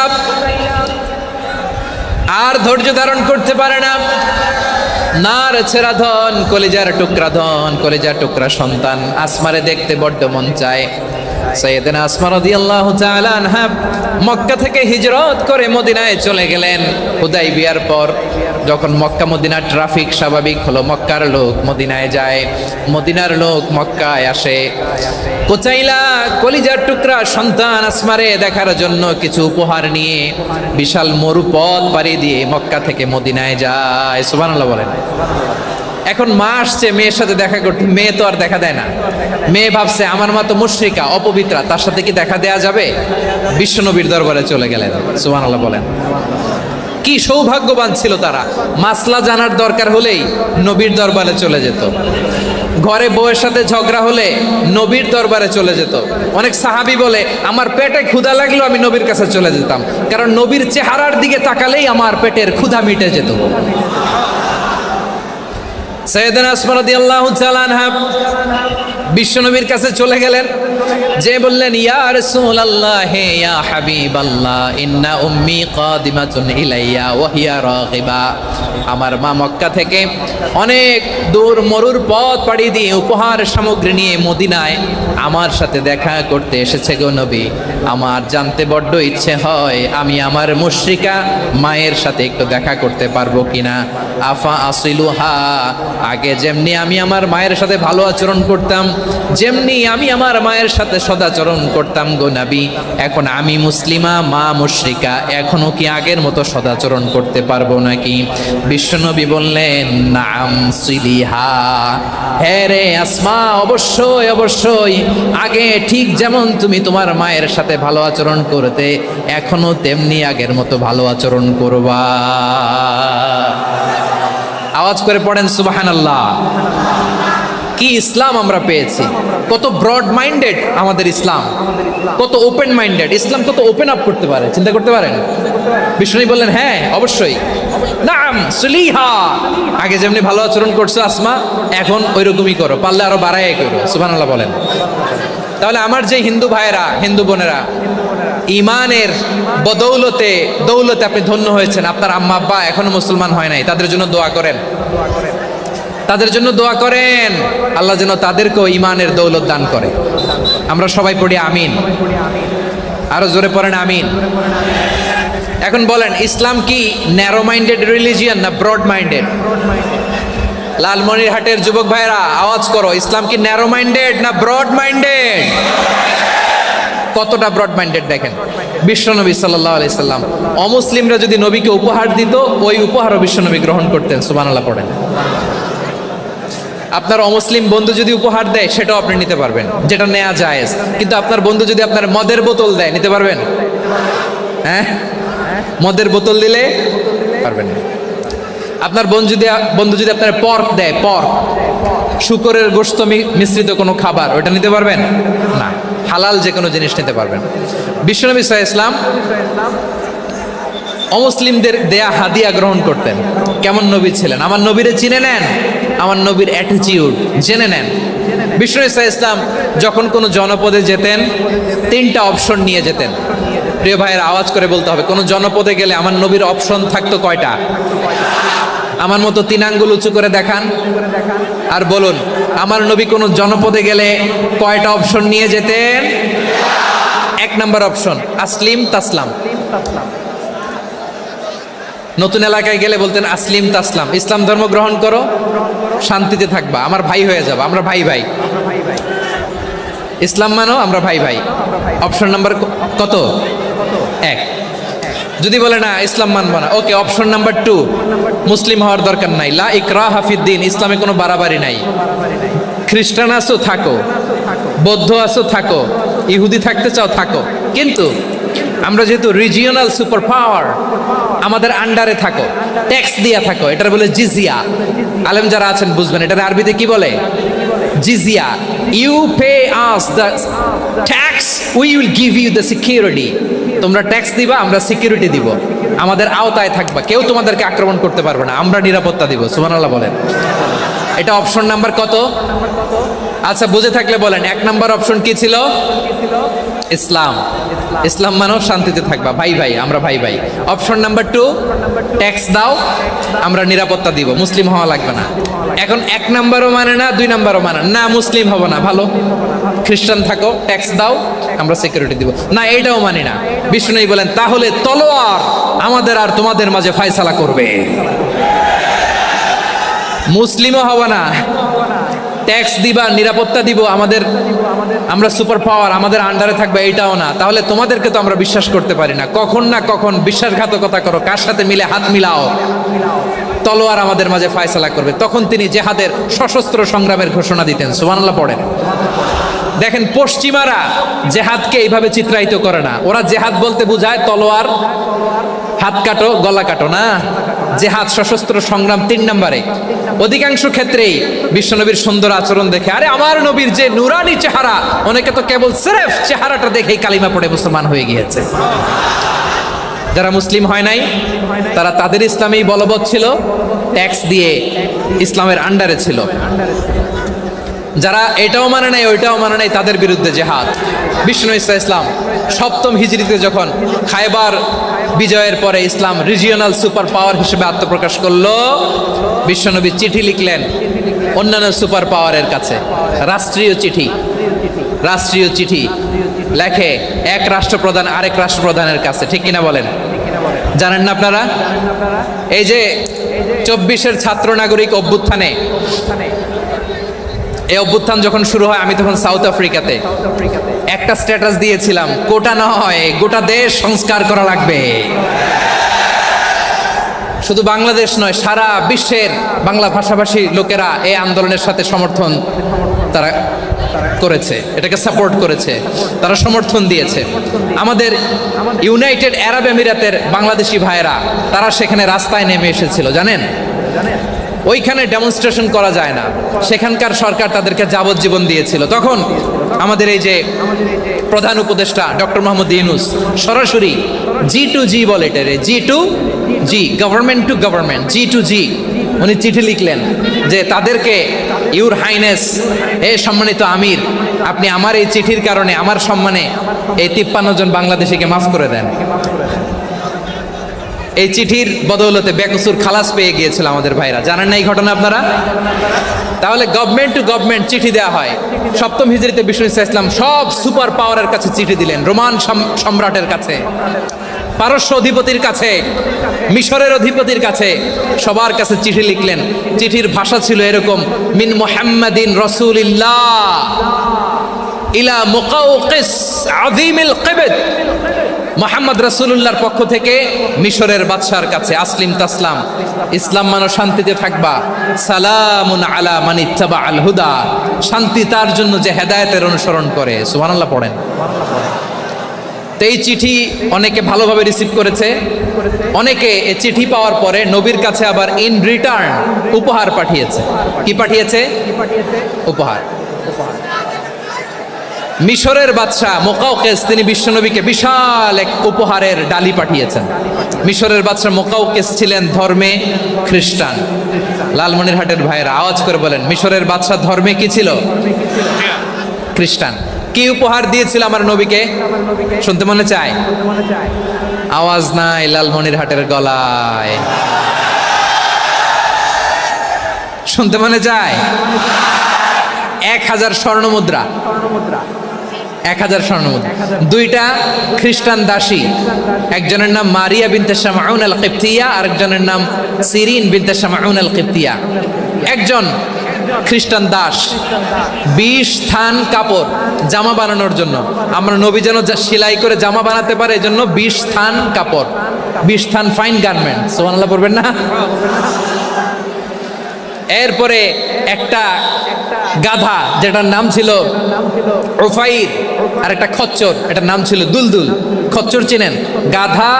আর ধৈর্য ধারণ করতে পারে না। নার ছেড়া ধন, কলিজার টুকরা ধন, কলিজার টুকরা সন্তান আসমারে দেখতে বড্ড মন চায়। সাইয়েদনা আসমা রাদিয়াল্লাহু তাআলা আনহা মক্কা থেকে হিজরত করে মদিনায় চলে গেলেন। হুদাইবিয়ার পর যখন মক্কা মদিনার ট্রাফিক স্বাভাবিক হলো, মক্কার লোক মদিনায় যায়, মদিনার লোক মক্কায় আসে। কুতাইলা কলিজার টুকরা সন্তান আসমারে দেখার জন্য কিছু উপহার নিয়ে বিশাল মরুপথ পাড়ি দিয়ে মক্কা থেকে মদিনায় যায়। সুবহানাল্লাহ বলেন। এখন মা আসছে মেয়ের সাথে দেখা করতে, মেয়ে তো আর দেখা দেয় না। মেয়ে ভাবছে আমার মা তো মুশরিকা, অপবিত্রা, তার সাথে কি দেখা দেয়া যাবে? বিশ্বনবীর দরবারে চলে গেলেন। সুবহানাল্লাহ বলেন। কি সৌভাগ্যবান ছিল তারা, মাসলা জানার দরকার হলেই নবীর দরবারে চলে যেত। ঘরে বউয়ের সাথে ঝগড়া হলে নবীর দরবারে চলে যেত। অনেক সাহাবী বলে আমার পেটে ক্ষুধা লাগলো আমি নবীর কাছে চলে যেতাম, কারণ নবীর চেহারার দিকে তাকালেই আমার পেটের ক্ষুধা মিটে যেত। সাইয়েদনা আসমা রাদিয়াল্লাহু তাআলা আনহা বিশ্বনবীর কাছে চলে গেলেন, যে বললেন ইয়া রাসূলুল্লাহ ইয়া হাবিবাল্লাহ ইন্না উম্মি কাদিমাতুন ইলাইয়া ওয়া হিয়া রাগিবা। আমার মা মক্কা থেকে অনেক দূর মরুর পথ পাড়ি দিয়ে উপহার সামগ্রী নিয়ে মদিনায় আমার সাথে দেখা করতে এসেছে গো নবী। আমার জানতে বড্ড ইচ্ছে হয় আমি আমার মুশরিকা মায়ের সাথে একটু দেখা করতে পারবো কিনা। আফা আসিলুহা, আগে যেমনি আমি আমার মায়ের সাথে ভালো আচরণ করতাম, যেমনি আমি আমার মায়ের সাথে সদাচরণ করতাম গো নবী, এখন আমি মুসলিমা মা মুশরিকা, এখনো কি আগের মতো সদাচরণ করতে পারবো নাকি? বিশ্বনবী বললেন নাম সিলিহা, হ্যাঁ রে আসমা, অবশ্যই অবশ্যই, আগে ঠিক যেমন তুমি তোমার মায়ের সাথে ভালো আচরণ করতে এখনো তেমনি আগের মতো ভালো আচরণ করবা। আওয়াজ করে পড়েন সুবহানাল্লাহ। কি ইসলাম আমরা পেয়েছি, কত ব্রড মাইন্ডেড আমাদের ইসলাম, কত ওপেন মাইন্ডেড ইসলাম, কত ওপেন আপ করতে পারে, চিন্তা করতে পারেন। বিষ্ণু বললেন হ্যাঁ অবশ্যই, নাম সুলিহা, আগে যেমনি ভালো আচরণ করছো আসমা, এখন ওই রকমই করো, পারলে আরো বাড়াই করো। সুবহানাল্লাহ বলেন। তাহলে আমার যে হিন্দু ভাইয়েরা, হিন্দু বোনেরা, ইমানের দৌলতে আপনি ধন্য হয়েছেন, আপনার আম্মা আব্বা এখনো মুসলমান হয় নাই, তাদের জন্য দোয়া করেন, তাদের জন্য দোয়া করেন, আল্লাহ যেন তাদেরকেও ইমানের দৌলত দান করে। আমরা সবাই পড়ি আমিন, আরো জোরে পড়েন আমিন। এখন বলেন, ইসলাম কি ন্যারো মাইন্ডেড রিলিজিয়ান না ব্রড মাইন্ডেড? লালমনিরহাটের যুবক ভাইরা আওয়াজ করো, ইসলাম কি ন্যারো মাইন্ডেড না ব্রড মাইন্ডেড? কতটা ব্রড মাইন্ডেড দেখেন। বিশ্বনবী সাল্লাল্লাহু আলাইহি সাল্লাম অমুসলিমরা যদি নবীকে উপহার দিত, ওই উপহারও বিশ্বনবী গ্রহণ করতেন। সুবহানাল্লাহ পড়েন। আপনার অমুসলিম বন্ধু যদি উপহার দেয়, সেটাও আপনি নিতে পারবেন, যেটা নেওয়া জায়েজ। কিন্তু আপনার বন্ধু যদি আপনার মদের বোতল দেয়, নিতে পারবেন? হ্যাঁ, মদের বোতল দিলে পারবেন না। আপনার বন্ধু যদি আপনার পর্ক দেয়, পর্ক, শুকরের গোশত মিশ্রিত কোনো খাবার, ওটা নিতে পারবেন না। হালাল যে কোনো জিনিস নিতে পারবেন। বিশ্বনবী সাল্লাল্লাহু আলাইহি ওয়াসাল্লাম অমুসলিমদের দেয়া হাদিয়া গ্রহণ করতেন। কেমন নবী ছিলেন? আমার নবীরে চিনে নেন, আমার নবীর অ্যাটিটিউড জেনে নেন। বিশ্বনবী সাল্লাল্লাহু আলাইহি ওয়াসাল্লাম যখন কোনো জনপদে যেতেন, 3টা অপশন নিয়ে যেতেন। প্রিয় ভাইয়ের আওয়াজ করে বলতে হবে, কোনো জনপদে গেলে আমার নবীর অপশন থাকতো কয়টা? আমার মতো 3 আঙ্গুল উঁচু করে দেখান আর বলুন, আমার নবী কোনো জনপদে গেলে কয়টা অপশন নিয়ে যেতেন? 1 নাম্বার অপশন আসলিম তাসলাম। নতুন এলাকায় গেলে বলতেন আসলিম তাসলাম, ইসলাম ধর্ম গ্রহণ করো, শান্তিতে থাকবা, আমার ভাই হয়ে যাবা, আমরা ভাই ভাই। ইসলাম মানো, আমরা ভাই ভাই। অপশন নাম্বার কত? 1। যদি বলে না ইসলাম মানবো না, ওকে, অপশন নাম্বার 2, মুসলিম হওয়ার দরকার নাই, লা ইকরাহা ফিদ্দিন, ইসলামে কোনো বাড়াবাড়ি নাই। খ্রিস্টান আছো থাকো, বৌদ্ধ আছো থাকো, ইহুদি থাকতে চাও থাকো, কিন্তু আমরা যেহেতু রিজিওনাল সুপার পাওয়ার, আমাদের আন্ডারে থাকো, ট্যাক্স দিয়া থাকো, এটার বলে জিজিয়া। আলেম যারা আছেন বুঝবেন, এটার আরবিতে কি বলে? জিজিয়া। You pay us the tax, we will give you the security. তোমরা ট্যাক্স দিবা, আমরা সিকিউরিটি দিব, আমাদের আওতায় থাকবা, কেউ তোমাদেরকে আক্রমণ করতে পারবে না, আমরা নিরাপত্তা দিব। সুবহানাল্লাহ বলেন। এটা অপশন নাম্বার কত? আচ্ছা, বুঝে থাকলে বলেন, 1 নাম্বার অপশন কি ছিল? ইসলাম। ইসলাম মানো, শান্তিতে থাকবা, ভাই ভাই, আমরা ভাই ভাই। অপশন নাম্বার 2, ট্যাক্স দাও, আমরা নিরাপত্তা দিব, মুসলিম হওয়া লাগবে না। এখন 1 নাম্বারও মানে না, 2 নাম্বারও মানে না, মুসলিম হবো না, ভালো, খ্রিস্টান থাকো, ট্যাক্স দাও, আমরা সিকিউরিটি দিব না, এইটাও মানি না। বিষ্ণু বলেন, তাহলে তলোয়ার আমাদের আর তোমাদের মাঝে ফয়সালা করবে। মুসলিমও হবো না, ট্যাক্স দিবা, নিরাপত্তা দিব, আমরা সুপার পাওয়ার, আমাদের আন্ডারে থাকবে, এইটাও না। তাহলে তোমাদেরকে তো আমরা বিশ্বাস করতে পারি না, কখন না কখন বিশ্বাসঘাতকতা করো, কার সাথে মিলে হাত মিলাও, তলোয়ার আমাদের মাঝে ফয়সালা করবে। তখন তিনি জেহাদের সশস্ত্র সংগ্রামের ঘোষণা দিতেন। সুবহানাল্লাহ পড়েন। দেখেন, পশ্চিমারা জেহাদকে এইভাবে চিত্রায়িত করে না, ওরা জেহাদ বলতে বোঝায় তলোয়ার, হাত কাটো, গলা কাটো, না, জেহাদ সশস্ত্র সংগ্রাম 3 নম্বরে। অধিকাংশ ক্ষেত্রেই বিশ্বনবীর সুন্দর আচরণ দেখে, আরে আমার নবীর যে নুরানি চেহারা, অনেকে তো কেবল সিরেফ চেহারাটা দেখেই কালিমা পড়ে মুসলমান হয়ে গিয়েছে। যারা মুসলিম হয় নাই, তারা তাদের ইসলামেই বলবৎ ছিল, ট্যাক্স দিয়ে ইসলামের আন্ডারে ছিল। যারা এটাও মানে নাই, ওইটাও মানে নাই, তাদের বিরুদ্ধে জেহাদ। বিষ্ণু ইসলাম 7ম হিজরিতে যখন খায়বার বিজয়ের পরে ইসলাম রিজিওনাল সুপার পাওয়ার হিসেবে আত্মপ্রকাশ করলো, বিশ্বনবী চিঠি লিখলেন অন্যান্য সুপার পাওয়ারের কাছে, রাষ্ট্রীয় চিঠি লেখে এক রাষ্ট্রপ্রধান আরেক রাষ্ট্রপ্রধানের কাছে, ঠিক কিনা বলেন? জানেন না আপনারা? এই যে 24-এর ছাত্র নাগরিক অভ্যুত্থানে, এই অভ্যুত্থান যখন শুরু হয়, আমি তখন সাউথ আফ্রিকাতে একটা স্ট্যাটাস দিয়েছিলাম, কোটা নয়, গোটা দেশ সংস্কার করা লাগবে। শুধু বাংলাদেশ নয়, সারা বিশ্বের বাংলা ভাষাভাষী লোকেরা এই আন্দোলনের সাথে সমর্থন তারা করেছে, এটাকে সাপোর্ট করেছে, তারা সমর্থন দিয়েছে। আমাদের ইউনাইটেড আরব আমিরাতের বাংলাদেশি ভাইয়েরা, তারা সেখানে রাস্তায় নেমে এসেছিল, জানেন? ওইখানে ডেমনস্ট্রেশন করা যায় না, সেখানকার সরকার তাদেরকে যাবজ্জীবন দিয়েছিল। তখন আমাদের এই যে প্রধান উপদেষ্টা ডক্টর মোহাম্মদ ইউনূস সরাসরি G2G বলে এটারে, G2G, government to government, G2G, উনি চিঠি লিখলেন যে তাদেরকে, ইউর হাইনেস, হে সম্মানিত আমির, আপনি আমার এই চিঠির কারণে আমার সম্মানে এই 53 জন বাংলাদেশিকে মাফ করে দেন। এই চিঠির বদৌলতে বেকসুর খালাস পেয়ে গিয়েছিল আমাদের ভাইরা। জানেন না এই ঘটনা আপনারা? তাহলে গভর্নমেন্ট টু গভর্নমেন্ট চিঠি দেওয়া হয়। সপ্তম হিজরিতে বিষ্ণু ইসলাম সব সুপার পাওয়ারের কাছে চিঠি দিলেন, রোমান সম্রাটের কাছে, পারস্য অধিপতির কাছে, মিশরের অধিপতির কাছে, সবার কাছে চিঠি লিখলেন। চিঠির ভাষা ছিল এরকম, মিন মুহাম্মাদিন রাসূলিল্লাহ ইলা মুকাউকিস আযীমিল কিবত, মুহাম্মদ রাসূলুল্লাহর পক্ষ থেকে মিশরের বাদশার কাছে, আসলিম তাসলাম, ইসলাম মানো শান্তিতে থাকবা, সালামুন আলা মান ইত্তাবা আল হুদা, শান্তি তার জন্য যে হেদায়েতের অনুসরণ করে। সুবহানাল্লাহ পড়েন। তো এই চিঠি অনেকে ভালোভাবে রিসিভ করেছে, অনেকে এই চিঠি পাওয়ার পরে নবীর কাছে আবার ইন রিটার্ন উপহার পাঠিয়েছে। কি পাঠিয়েছে? উপহার। মিশরের বাদশাহ মুকাউকিস তিনি বিশ্বনবীকে বিশাল এক উপহারের ডালি পাঠিয়েছেন। মিশরের বাদশাহ মুকাউকিস ছিলেন ধর্মে খ্রিস্টান। লালমনিরহাটের ভাইয়েরা আওয়াজ করে বলেন, মিশরের বাদশাহ ধর্মে কি ছিল? খ্রিস্টান। কি উপহার দিয়েছিল আমার নবীকে? শুনতে মনে চায়? আওয়াজ নাই লালমনিরহাটের গলায়, শুনতে মনে চায়? 1000 স্বর্ণ মুদ্রা, 1000 স্বর্ণ মুদ্রা। 2টা খ্রিস্টান দাসী, একজনের নাম মারিয়া বিনতে শামাউন আল কিবতিয়া, আরেকজনের নাম সিরিন বিনতে শামাউন আল কিবতিয়া। একজন খ্রিস্টান দাস 20 থান কাপড় জামা বানানোর জন্য, আমরা নবী যেন সেলাই করে জামা বানাতে পারে এজন্য 20 থান কাপড়, 20 থান ফাইন গার্মেন্ট। সুবহানাল্লাহ পড়বেন না? এরপরে একটা গাধা যেটার নাম ছিল উফাইর, আর একটা খচ্চর, এটার নাম ছিল দুলদুল। খচ্চর চিনেন? গাধা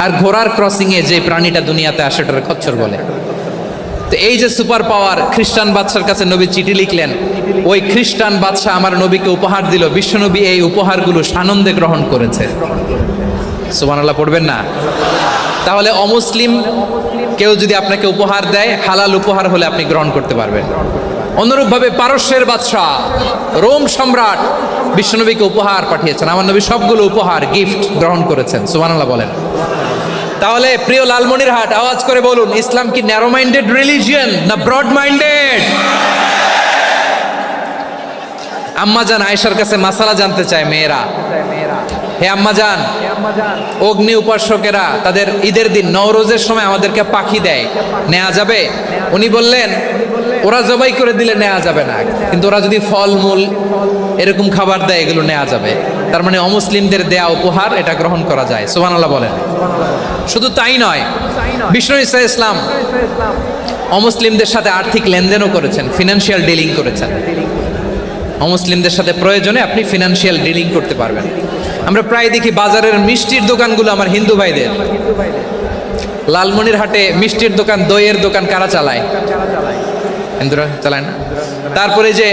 আর ঘোড়ার ক্রসিং এ যে প্রাণীটা দুনিয়াতে আসে ওটার খচ্চর বলে। তো এই যে সুপার পাওয়ার খ্রিস্টান বাদশার কাছে নবী চিঠি লিখলেন, ওই খ্রিস্টান বাদশা আমার নবীকে উপহার দিল। বিশ্বনবী এই উপহারগুলো সানন্দে গ্রহণ করেছে। সুবহানাল্লাহ পড়বেন না? তাহলে অমুসলিম কেউ যদি আপনাকে উপহার দেয়, হালাল উপহার হলে আপনি গ্রহণ করতে পারবেন। অনুরূপভাবে পারস্যের বাদশাহ, রোম সম্রাট বিশ্বনবীকে উপহার পাঠিয়েছেন। আমার নবী সবগুলো উপহার, গিফট গ্রহণ করেছেন। সুবহানাল্লাহ বলেন। তাহলে প্রিয় লালমনিরহাট, আওয়াজ করে বলুন, ইসলাম কি ন্যারো মাইন্ডেড রিলিজিয়ন না ব্রড মাইন্ডেড? আম্মাজান আয়েশার কাছে মাসালা জানতে চায় মেয়েরা, হে আম্মাজান, অগ্নি উপাসকেরা তাদের ঈদের দিন নওরোজের সময় আমাদেরকে পাখি দেয়, নেওয়া যাবে? উনি বললেন, ওরা জবাই করে দিলে নেওয়া যাবে না, কিন্তু ওরা যদি ফলমূল এরকম খাবার দেয় এগুলো নেওয়া যাবে। তার মানে অমুসলিমদের দেয়া উপহার এটা গ্রহণ করা যায়। সুবহানাল্লাহ বলেন। শুধু তাই নয়, বিষ্ণু ঈসা ইসলাম অমুসলিমদের সাথে আর্থিক লেনদেনও করেছেন, ফিনান্সিয়াল ডিলিং করেছেন। অমুসলিমদের সাথে প্রয়োজনে আপনি ফিনান্সিয়াল ডিলিং করতে পারবেন। আমরা প্রায় দেখি বাজারের মিষ্টির দোকানগুলো আমার হিন্দু ভাইদের। লালমনিরহাটে মিষ্টির দোকান, দইয়ের দোকান কারা চালায়? হিন্দুরা চালায় না? তারপরে যে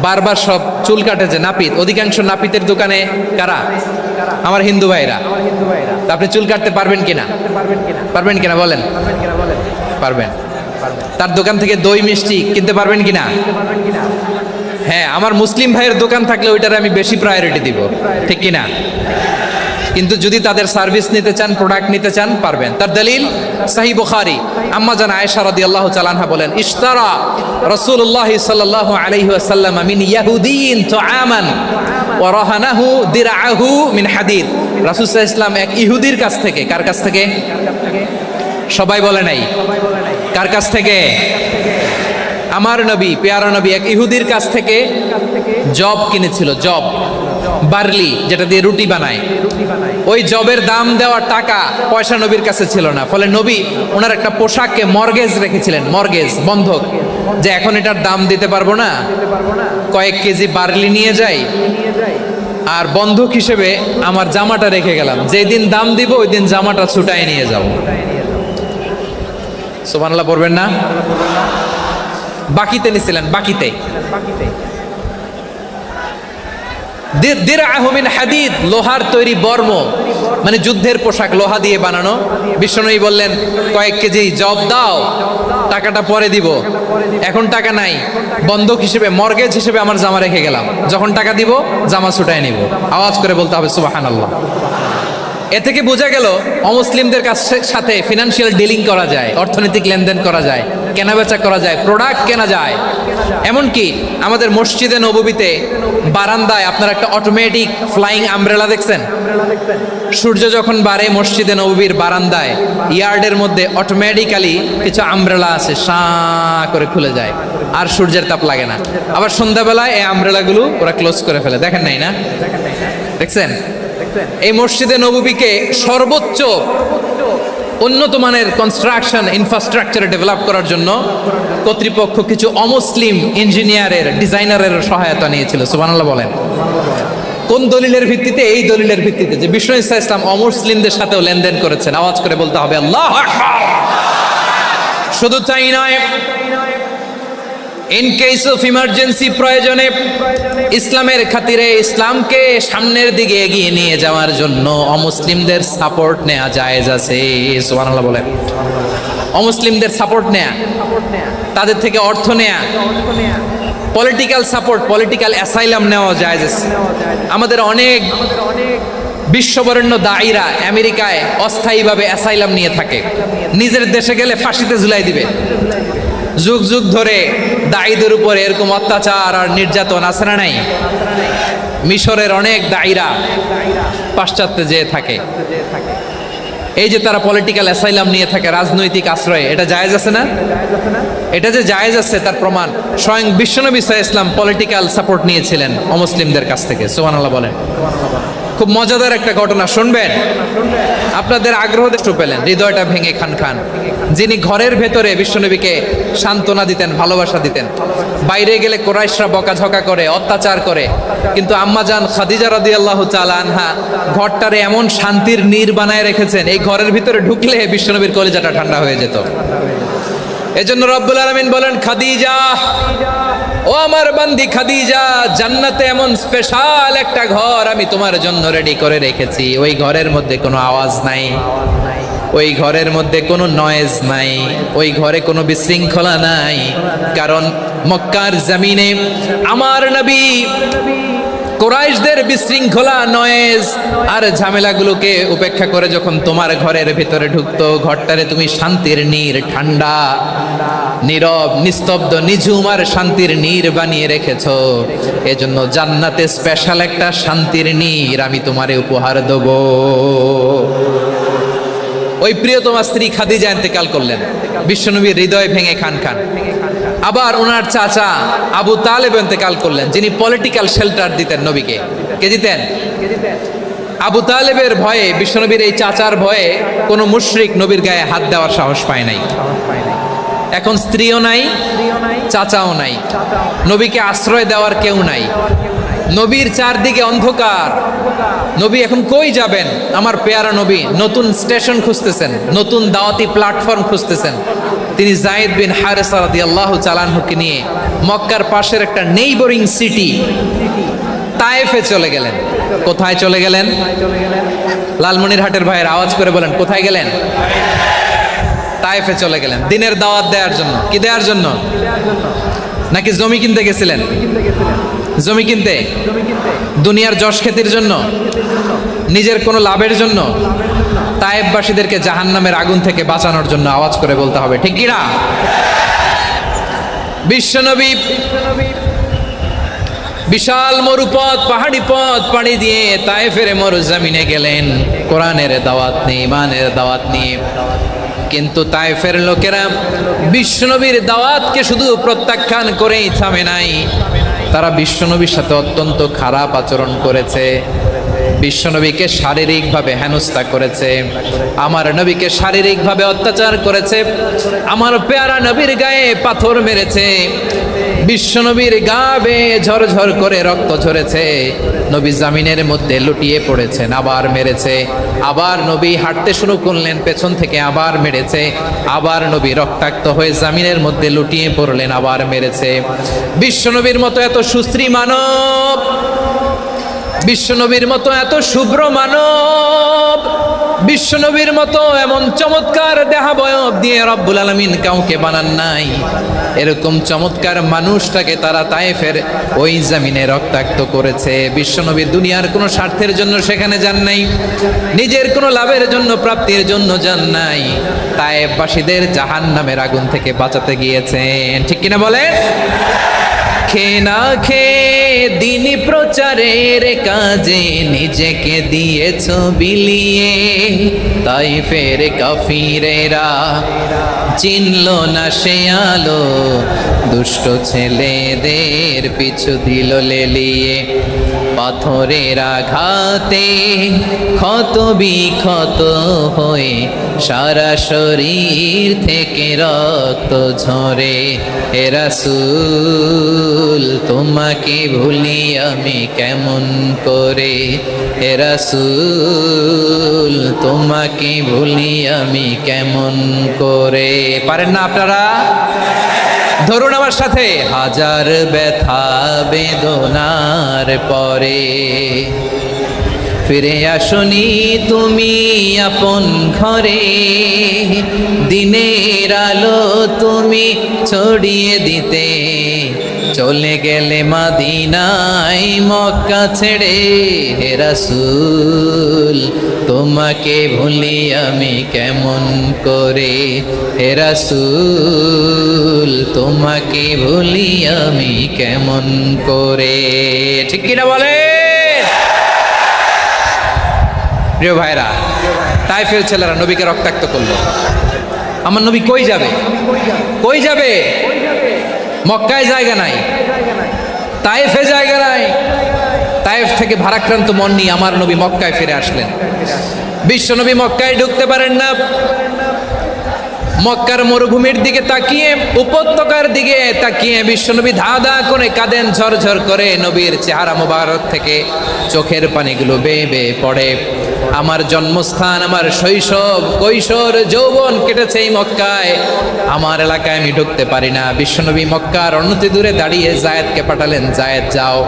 বারবার শপ, চুল কাটে যে নাপিত, অধিকাংশ নাপিতের দোকানে কারা? আমার হিন্দু ভাইরা। তা আপনি চুল কাটতে পারবেন কিনা? পারবেন কিনা বলেন? পারবেন। তার দোকান থেকে দই মিষ্টি কিনতে পারবেন কিনা? হ্যাঁ, আমার মুসলিম ভাইয়ের দোকান থাকলে ওইটারে আমি বেশি প্রায়োরিটি দিব, ঠিক কিনা? কিন্তু যদি তাদের সার্ভিস নিতে চান, প্রোডাক্ট নিতে চান, পারবেন। তার দলিল সহিহ বুখারী, আম্মা জান আয়েশা রাদিয়াল্লাহু তাআলা আনহা বলেন, ইশতারা রাসূলুল্লাহ সাল্লাল্লাহু আলাইহি ওয়াসাল্লাম মিন ইয়াহুদিয়িন তুআমান ওয়া রাহানাহু দিরআহু মিন হাদিদ। রাসূল সাল্লাল্লাহু আলাইহি ওয়াসাল্লাম এক ইহুদির কাছ থেকে, কার কাছ থেকে? সবাই বলে নাই। কার কাছ থেকে? আমার নবী, পেয়ারা নবী এক ইহুদির কাছ থেকে জব কিনেছিল। জব, বার্লি, যেটা দিয়ে রুটি বানায়। ওই জবের দাম দেওয়া টাকা পয়সা নবীর কাছে ছিল না, ফলে নবী ওনার একটা পোশাককে মর্গেজ রেখেছিলেন, মর্গেজ, বন্ধক, যে এখন এটার দাম দিতে পারবো না, কয়েক কেজি বার্লি নিয়ে যাই আর বন্ধক হিসেবে আমার জামাটা রেখে গেলাম, যেদিন দাম দিব ওই দিন জামাটা ছুটাই নিয়ে যাব। সুবহানাল্লাহ পড়বেন না? বাকিতে নিছিলেন, বাকিতে। দিরআহু মিন হাদিদ, লোহার তৈরি বর্ম, মানে যুদ্ধের পোশাক, লোহা দিয়ে বানানো। বিষ্ণুনবী বললেন কয়েক কেজি জব দাও, টাকাটা পরে দিব, এখন টাকা নাই, বন্ধক হিসেবে, মর্গেজ হিসেবে আমার জামা রেখে গেলাম, যখন টাকা দিব জামা ছুটায় নিব। আওয়াজ করে বলতে হবে সুবহানাল্লাহ। এ থেকে বোঝা গেল অমুসলিমদের সাথে ফিনান্সিয়াল ডিলিং করা যায়, অর্থনৈতিক লেনদেন করা যায়, কেনাবেচা করা যায়, প্রোডাক্ট কেনা যায়। এমনকি আমাদের মসজিদে নববীতে বারান্দায় আপনারা একটা অটোমেটিক ফ্লাইং আমব্রেলা দেখছেন? সূর্য যখন বাড়ে মসজিদে নববীর বারান্দায় ইয়ার্ডের মধ্যে অটোমেটিক্যালি কিছু আমব্রেলা আছে, সাঁ করে খুলে যায়, আর সূর্যের তাপ লাগে না। আবার সন্ধ্যাবেলায় এই আমব্রেলাগুলো ওরা ক্লোজ করে ফেলে, দেখেন নাই না? দেখছেন? এই মসজিদে নববীকে সর্বোচ্চ উন্নত মানের কনস্ট্রাকশন ইনফ্রাস্ট্রাকচারে ডেভেলপ করার জন্য কর্তৃপক্ষ কিছু অমুসলিম ইঞ্জিনিয়ারের, ডিজাইনারের সহায়তা নিয়েছিল। সুবহানাল্লাহ বলেন। কোন দলিলের ভিত্তিতে? এই দলিলের ভিত্তিতে যে বিষ্ণু ঈসা ইসলাম অমুসলিমদের সাথেও লেনদেন করেছেন। আওয়াজ করে বলতে হবে আল্লাহু আকবার। শুধু তাই নয়, ইন কেস অফ ইমার্জেন্সি, প্রয়োজনে ইসলামের খাতিরে, ইসলামকে সামনের দিকে এগিয়ে নিয়ে যাওয়ার জন্য অমুসলিমদের সাপোর্ট নেওয়া জায়েজ আছে। সুবহানাল্লাহ বলেন। অমুসলিমদের সাপোর্ট নেয়া, তাদের থেকে অর্থ নেয়া, পলিটিক্যাল সাপোর্ট, পলিটিক্যাল অ্যাসাইলাম নেওয়া জায়েজ আছে। আমাদের অনেক বিশ্ববরেণ্য দায়ীরা আমেরিকায় অস্থায়ীভাবে অ্যাসাইলাম নিয়ে থাকে, নিজের দেশে গেলে ফাঁসিতে ঝুলাই দিবে। যুগ যুগ ধরে দায়ীদের উপরে এরকম অত্যাচার আর নির্যাতন আছে না নাই? মিশরের অনেক দায়ীরা পাশ্চাত্যে যেয়ে থাকে, এই যে তারা পলিটিক্যাল অ্যাসাইলাম নিয়ে থাকে, রাজনৈতিক আশ্রয়, এটা জায়েজ আছে না? এটা যে জায়েজ আছে তার প্রমাণ স্বয়ং বিশ্বনবী সাল্লাল্লাহু আলাইহি ওয়াসাল্লাম পলিটিক্যাল সাপোর্ট নিয়েছিলেন অমুসলিমদের কাছ থেকে। সুবহানাল্লাহ বলেন। খুব মজাদার একটা ঘটনা শুনবেন, আপনাদের আগ্রহ দেখতে পেলেন, হৃদয়টা ভেঙে খান খান। যিনি ঘরের ভেতরে বিশ্বনবীকে সান্ত্বনা দিতেন, ভালোবাসা দিতেন, বাইরে গেলে কোরাইশরা বকাঝকা করে, অত্যাচার করে, কিন্তু আম্মাজান খাদিজা রাদিয়াল্লাহু তাআলা আনহা ঘরটারে এমন শান্তির নীড় বানায় রেখেছেন, এই ঘরের ভিতরে ঢুকলে বিশ্বনবীর কলিজাটা ঠান্ডা হয়ে যেত। এজন্য রব্বুল আলামিন বলেন, খাদিজা, ও আমার বান্দি খাদিজা, জান্নাতে এমন স্পেশাল একটা ঘর আমি তোমার জন্য রেডি করে রেখেছি। ওই ঘরের মধ্যে কোনো আওয়াজ নাই, ওই ঘরের মধ্যে কোনো নয়েজ নাই, ওই ঘরে কোনো বিশৃঙ্খলা নাই। কারণ মক্কার জমিনে আমার নবী কুরাইশদের বিশৃঙ্খলা, নয়েজ আর ঝামেলাগুলোকে উপেক্ষা করে যখন তোমার ঘরের ভিতরে ঢুকতো, ঘরটারে তুমি শান্তির নীড়, ঠান্ডা, নীরব, নিস্তব্ধ, নিঝুম আর শান্তির নীড় বানিয়ে রেখেছো। এজন্য জান্নাতে স্পেশাল একটা শান্তির নীড় আমি তোমারে উপহার দেব। ওই প্রিয়তমা স্ত্রী খাদিজা ইন্তেকাল করলেন, বিশ্বনবীর হৃদয় ভেঙে খান খান। আবার ওনার চাচা আবু তালেব ইন্তেকাল করলেন, যিনি পলিটিক্যাল শেল্টার দিতেন নবীকে। কে দিতেন? আবু তালেবের ভয়ে, বিশ্বনবীর এই চাচার ভয়ে কোনো মুশরিক নবীর গায়ে হাত দেওয়ার সাহস পায় নাই। এখন স্ত্রীও নাই, চাচাও নাই, নবীকে আশ্রয় দেওয়ার কেউ নাই, নবীর চারদিকে অন্ধকার। নবী এখন কই যাবেন? আমার পেয়ারা নবী নতুন স্টেশন খুঁজতেছেন, নতুন দাওয়াতি প্ল্যাটফর্ম খুঁজতেছেন। তিনি যায়েদ বিন হারেসা রাদিয়াল্লাহু তাআলা আনহুকে নিয়ে মক্কার পাশের একটা নেইবরিং সিটি তায়েফে চলে গেলেন। কোথায় চলে গেলেন? লালমনিরহাটের ভাইয়ের আওয়াজ করে বলেন, কোথায় গেলেন? তায়েফে চলে গেলেন দিনের দাওয়াত দেওয়ার জন্য। কি দেওয়ার জন্য? নাকি জমি কিনতে গেছিলেন? জমি কিনতে, দুনিয়ার যশ খ্যাতির জন্য, নিজের কোনো লাভের জন্য, তায়েফবাসীদেরকে জাহান্নামের আগুন থেকে বাঁচানোর জন্য। আওয়াজ করে বলতে হবে ঠিক কি না? বিশ্বনবী বিশাল মরুপথ, পাহাড়ি পথ পাড়ি দিয়ে তায়েফের মরুজমিনে গেলেন কোরআনের দাওয়াত নিয়ে, ইমানের দাওয়াত নিয়ে। কিন্তু তায়েফের লোকেরা বিশ্বনবীর দাওয়াতকে শুধু প্রত্যাখ্যান করেই থামে নাই, তারা বিশ্বনবীর সাথে অত্যন্ত খারাপ আচরণ করেছে। বিশ্বনবীকে শারীরিকভাবে হেনস্থা করেছে, আমার নবীকে শারীরিকভাবে অত্যাচার করেছে, আমার পেয়ারা নবীর গায়ে পাথর মেরেছে। বিশ্বনবীর গা বেয়ে ঝরঝর করে রক্ত ঝরেছে, নবী জামিনের মধ্যে লুটিয়ে পড়েছেন, আবার মেরেছে, আবার নবী হাঁটতে শুরু করলেন, পেছন থেকে আবার মেরেছে, আবার নবী রক্তাক্ত হয়ে জামিনের মধ্যে লুটিয়ে পড়লেন, আবার মেরেছে। বিশ্বনবীর মতো এত সুশ্রী মানব, বিশ্বনবীর মতো এত শুভ্র মানব, বিশ্বনবীর মতো এমন চমৎকার দেহাবয়ব দিয়ে রব্বুল আলামিন কাউকে বানান নাই। এরকম চমৎকার মানুষটাকে তারা তায়েফের ওই জমিনে রক্তাক্ত করেছে। বিশ্বনবী দুনিয়ার কোনো স্বার্থের জন্য সেখানে যান নাই, নিজের কোনো লাভের জন্য, প্রাপ্তির জন্য যান নাই, তায়েফবাসীদের জাহান্নামের আগুন থেকে বাঁচাতে গিয়েছেন। ঠিক কিনা বলেন? খেয়ে না খেয়ে দিন প্রচারের কাজে নিজেকে দিয়েছ বিলিয়ে, তাইফের কাফিরেরা চিনল না সে আলো, দুষ্ট ছেলেদের পিছু দিল লেলিয়ে। পাথরের আঘাতে ক্ষত বিক্ষত হয়ে সারা শরীর থেকে রক্ত ঝরে। হে রাসূল তোমাকে ভুলি আমি কেমন করে, হে রাসূল তোমাকে ভুলি আমি কেমন করে। পারেন না আপনারা? ধরুন আমার সাথে। হাজার ব্যথা বেদনার পরে ফিরে আসনি তুমি আপন ঘরে, দিনের আলো তুমি ছড়িয়ে দিতে, চলে গেলে মদিনায় মক্কা ছেড়ে। হে রাসূল তোমাকে ভুলি আমি কেমন করে, হে রাসূল তোমাকে ভুলি আমি কেমন করে। ঠিক কিনা বলে? প্রিয় ভাইরা, তায়েফের ছেলেরা নবীকে রক্তাক্ত করলো। আমার নবী কই যাবে? কই যাবে? মক্কায় জায়গা নাই, তায়েফে জায়গা নাই। তায়েফ থেকে ভারাক্রান্ত মন নিয়ে আমার নবী মক্কায় ফিরে আসলেন। বিশ্বনবী মক্কায় ঢুকতে পারেন না। মক্কার মরুভূমির দিকে তাকিয়ে, উপত্যকার দিকে তাকিয়ে বিশ্বনবী ধা ধা করে কাঁদেন, ঝরঝর করে। নবীর চেহারা মোবারক থেকে চোখের পানিগুলো বেয়ে বেয়ে পড়ে। আমার জন্মস্থান, আমার শৈশব, কৈশোর, যৌবন কেটেছে এই মক্কায়, আমার এলাকায় আমি ঢুকতে পারি না। বিশ্বনবী মক্কার অনতি দূরে দাঁড়িয়ে জায়েদকে পাঠালেন, জায়েদ যাও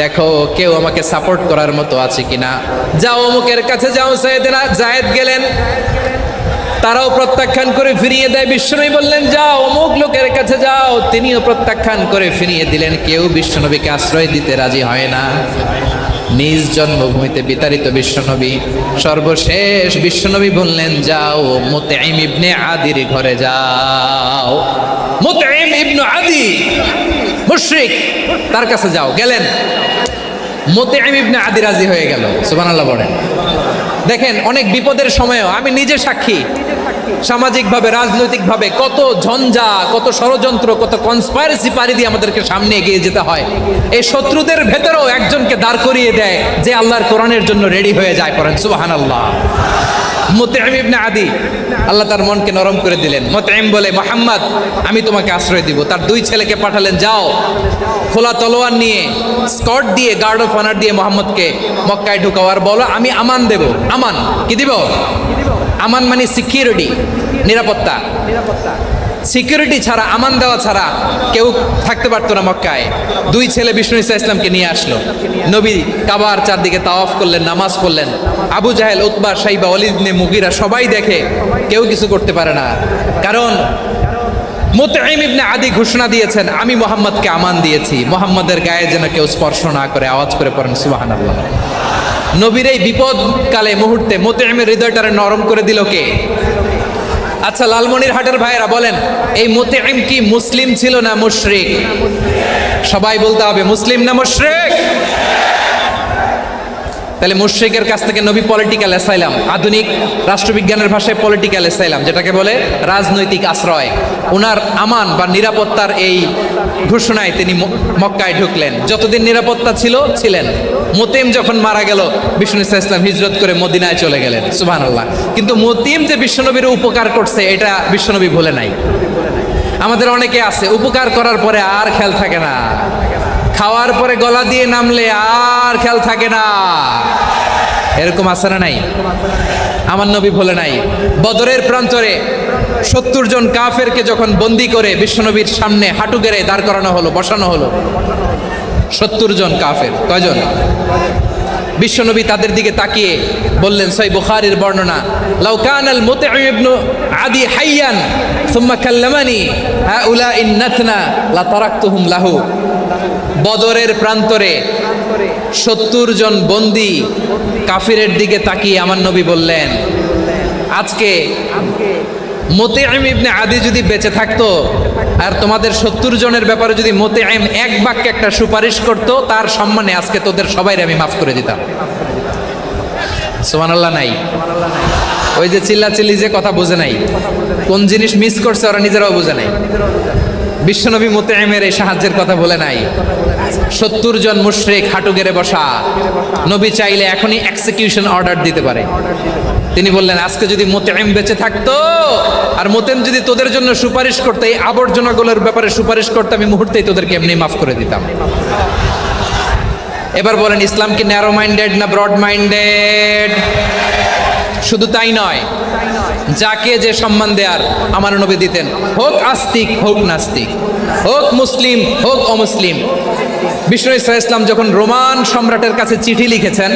দেখো কেউ আমাকে সাপোর্ট করার মতো আছে কিনা, যাও অমুকের কাছে যাও। জায়েদ গেলেন, তারাও প্রত্যাখ্যান করে ফিরিয়ে দেয়। বিশ্বনবী বললেন যাও অমুক লোকের কাছে যাও, তিনিও প্রত্যাখ্যান করে ফিরিয়ে দিলেন। কেউ বিশ্বনবীকে আশ্রয় দিতে রাজি হয় না। নিজ জন্মভূমিতে বিতাড়িত বিশ্বনবী, সর্বশেষ বিশ্বনবী বললেন যাও মুতঈম ইবনে আদির ঘরে যাও। মুতঈম ইবনে আদি মুশরিক, তার কাছে যাও। গেলেন, মুতঈম ইবনে আদি রাজি হয়ে গেল। সুবহানাল্লাহ বলেন। দেখেন, অনেক বিপদের সময়ও আমি নিজে সাক্ষী, সামাজিকভাবে, রাজনৈতিকভাবে কত ঝঞ্ঝা, কত ষড়যন্ত্র, কত কনস্পাইরেসি পাড়ি দিয়ে আমাদেরকে সামনে এগিয়ে যেতে হয়। এই শত্রুদের ভেতরেও একজনকে দাঁড় করিয়ে দেয় যে আল্লাহর কোরআনের জন্য রেডি হয়ে যায়। পড়েন সুবহানাল্লাহ। মুতঈম ইবনে আদি, আল্লাহ তার মনকে নরম করে দিলেন। মুতঈম বলে, মুহাম্মদ আমি তোমাকে আশ্রয় দিব। তার দুই ছেলেকে পাঠালেন, যাও খোলা তলোয়ার নিয়ে, স্কট দিয়ে, গার্ড অফ অনার দিয়ে মুহাম্মদকে মক্কায় ঢুকাও, আর বলো আমি আমান দেব। আমান কি দিব? আমান মানে সিকিউরিটি, নিরাপত্তা। সিকিউরিটি ছাড়া, আমান দেওয়া ছাড়া কেউ থাকতে পারতো না মক্কায়। দুই ছেলে বিষ্ণু ঈসা ইসলামকে নিয়ে আসলো। নবী কাবার চারদিকে তাওয়াফ করলেন, নামাজ পড়লেন। আবু জাহেল, উতবা, শাইবা, ওয়ালিদ ইবনে মুগীরা সবাই দেখে, কেউ কিছু করতে পারে না। কারণ মুতঈম ইবনে আদি ঘোষণা দিয়েছেন আমি মুহাম্মদকে আমান দিয়েছি, মুহাম্মদের গায়ে যেন কেউ স্পর্শ না করে। আওয়াজ করে পড়েন সুবহানাল্লাহ। নবীর এই বিপদকালে মুহূর্তে মুতঈমের হৃদয়টারে নরম করে দিল কে? আচ্ছা, লালমনিরহাটের ভাইয়েরা বলেন, এই মুতঈম কি মুসলিম ছিল না মুশরিক? সবাই বলতে হবে মুসলিম না মুশরিক? তাহলে মুশরিকের কাছ থেকে নবী পলিটিক্যাল অ্যাসাইলাম, আধুনিক রাষ্ট্রবিজ্ঞানের ভাষায় পলিটিক্যাল অ্যাসাইলাম, যেটাকে বলে রাজনৈতিক আশ্রয়, ওনার আমান বা নিরাপত্তার এই ঘোষণায় তিনি মক্কায় ঢুকলেন। যতদিন নিরাপত্তা ছিল ছিলেন। মুতঈম যখন মারা গেল, বিষ্ণু ঈসা ইসলাম হিজরত করে মদিনায় চলে গেলেন। সুবহানাল্লাহ। কিন্তু মুতঈম যে বিশ্বনবীর উপকার করছে এটা বিশ্বনবী ভুলে নাই। আমাদের অনেকে আছে উপকার করার পরে আর খেয়াল থাকে না, খাওয়ার পরে গলা দিয়ে নামলে আর খেয়াল থাকে না। এরকম আছে না নাই? আমার নবী বলে নাই, বদরের প্রান্তরে 70 জন কাফেরকে যখন বন্দি করে বিশ্বনবীর সামনে হাঁটু গেড়ে দাঁড় করানো হলো, বসানো হলো, 70 জন কাফের, কয়জন? বিশ্বনবী তাদের দিকে তাকিয়ে বললেন, সহিহ বুখারীর বর্ণনা, লাউ কানাল মুতঈম ইবনে আদি হাইয়ান সুম্মা কাল্লামানি হাউলাই নাতনা লা তারাকতুহুম লাহু। বদরের প্রান্তরে 70 জন বন্দী কাফিরের দিকে তাকিয়ে আমার নবী বললেন, আজকে মুতঈম ইবনে আদি যদি বেঁচে থাকতো আর তোমাদের 70 জনের ব্যাপারে যদি মুতঈম এক বাক্যে একটা সুপারিশ করতো, তার সম্মানে আজকে তোদের সবাইকে আমি মাফ করে দিতাম। সুবহানাল্লাহ নাই? ওই যে চিল্লাচিল্লি যে কথা বোঝে নাই, কোন জিনিস মিস করছে ওরা নিজেরাও বোঝে নাই। বিশ্বনবী মুতঈমের এই সাহায্যের কথা বলে নাই। 70 জন মুশরিক হাঁটু গেড়ে বসা, নবী চাইলে এখনই এক্সিকিউশন অর্ডার দিতে পারে। তিনি বললেন, আজকে যদি মুতঈম বেঁচে থাকতো আর মুতঈম যদি তোদের জন্য সুপারিশ করতে, এই আবর্জনাগুলোর ব্যাপারে সুপারিশ করতে, আমি মুহূর্তেই তোদেরকে এমনি মাফ করে দিতাম। এবার বলেন, ইসলাম কি ন্যারো মাইন্ডেড না ব্রড মাইন্ডেড? শুধু তাই নয়, যাকে যে সম্মান দেয়ার আমার নবী দিতেন, হোক আস্তিক হোক নাস্তিক, হোক মুসলিম হোক অমুসলিম। বিষ্ণু ইসলাম যখন রোমান সম্রাটের কাছে চিঠি লিখেছেন,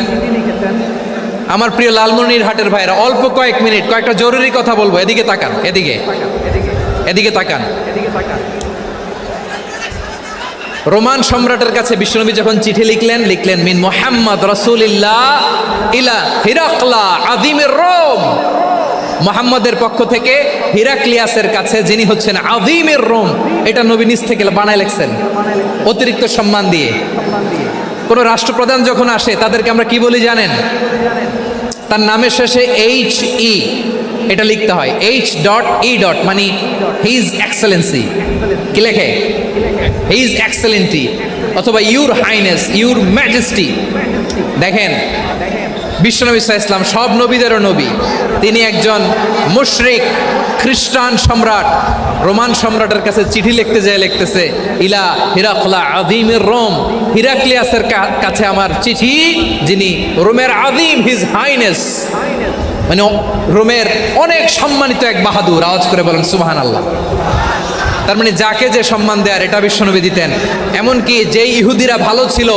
আমার প্রিয় লালমনিরহাটের ভাইরা, অল্প কয়েক মিনিট কয়েকটা জরুরি কথা বলবো, এদিকে তাকান, এদিকে তাকান। রোমান সম্রাটের কাছে বিশ্বনবী যখন চিঠি লিখলেন মিন মুহাম্মদ রাসূলিল্লাহ ইলা হিরাকলা আযীমির রোম, মুহাম্মদের পক্ষ থেকে হিরাক্লিয়াসের কাছে, যিনি হচ্ছেন আযীমির রোম। এটা নবী নিজ থেকে বানায় লিখছেন, অতিরিক্ত সম্মান দিয়ে। কোন রাষ্ট্রপ্রধান যখন আসে তাদেরকে আমরা কি বলি জানেন? তার নামের শেষে HE এটা লিখতে হয়, H.E. মানে হিজ এক্সেলেন্সি। কি লেখে? হিজ এক্সেলেন্টি, অথবা ইউর হাইনেস, ইউর ম্যাজেস্টি। দেখেন, বিশ্বনবী সাল্লাল্লাহু আলাইহি ওয়াসাল্লাম সব নবীদেরও নবী, তিনি একজন মুশরিক খ্রিস্টান সম্রাট রোমান সম্রাটের কাছে চিঠি লিখতে যায়, লিখতেছে ইলা হিরাকলা আযীমির রোম, হিরাক্লিয়াসের কাছে আমার চিঠি, যিনি রোমের আযীম, হিজ হাইনেস, মানে রোমের অনেক সম্মানিত এক বাহাদুর। আওয়াজ করে বলেন সুবহানাল্লাহ। তার মানে যাকে যে সম্মান দেয়ার এটা বিশ্বনবী দিতেন। এমনকি যেই ইহুদিরা ভালো ছিল,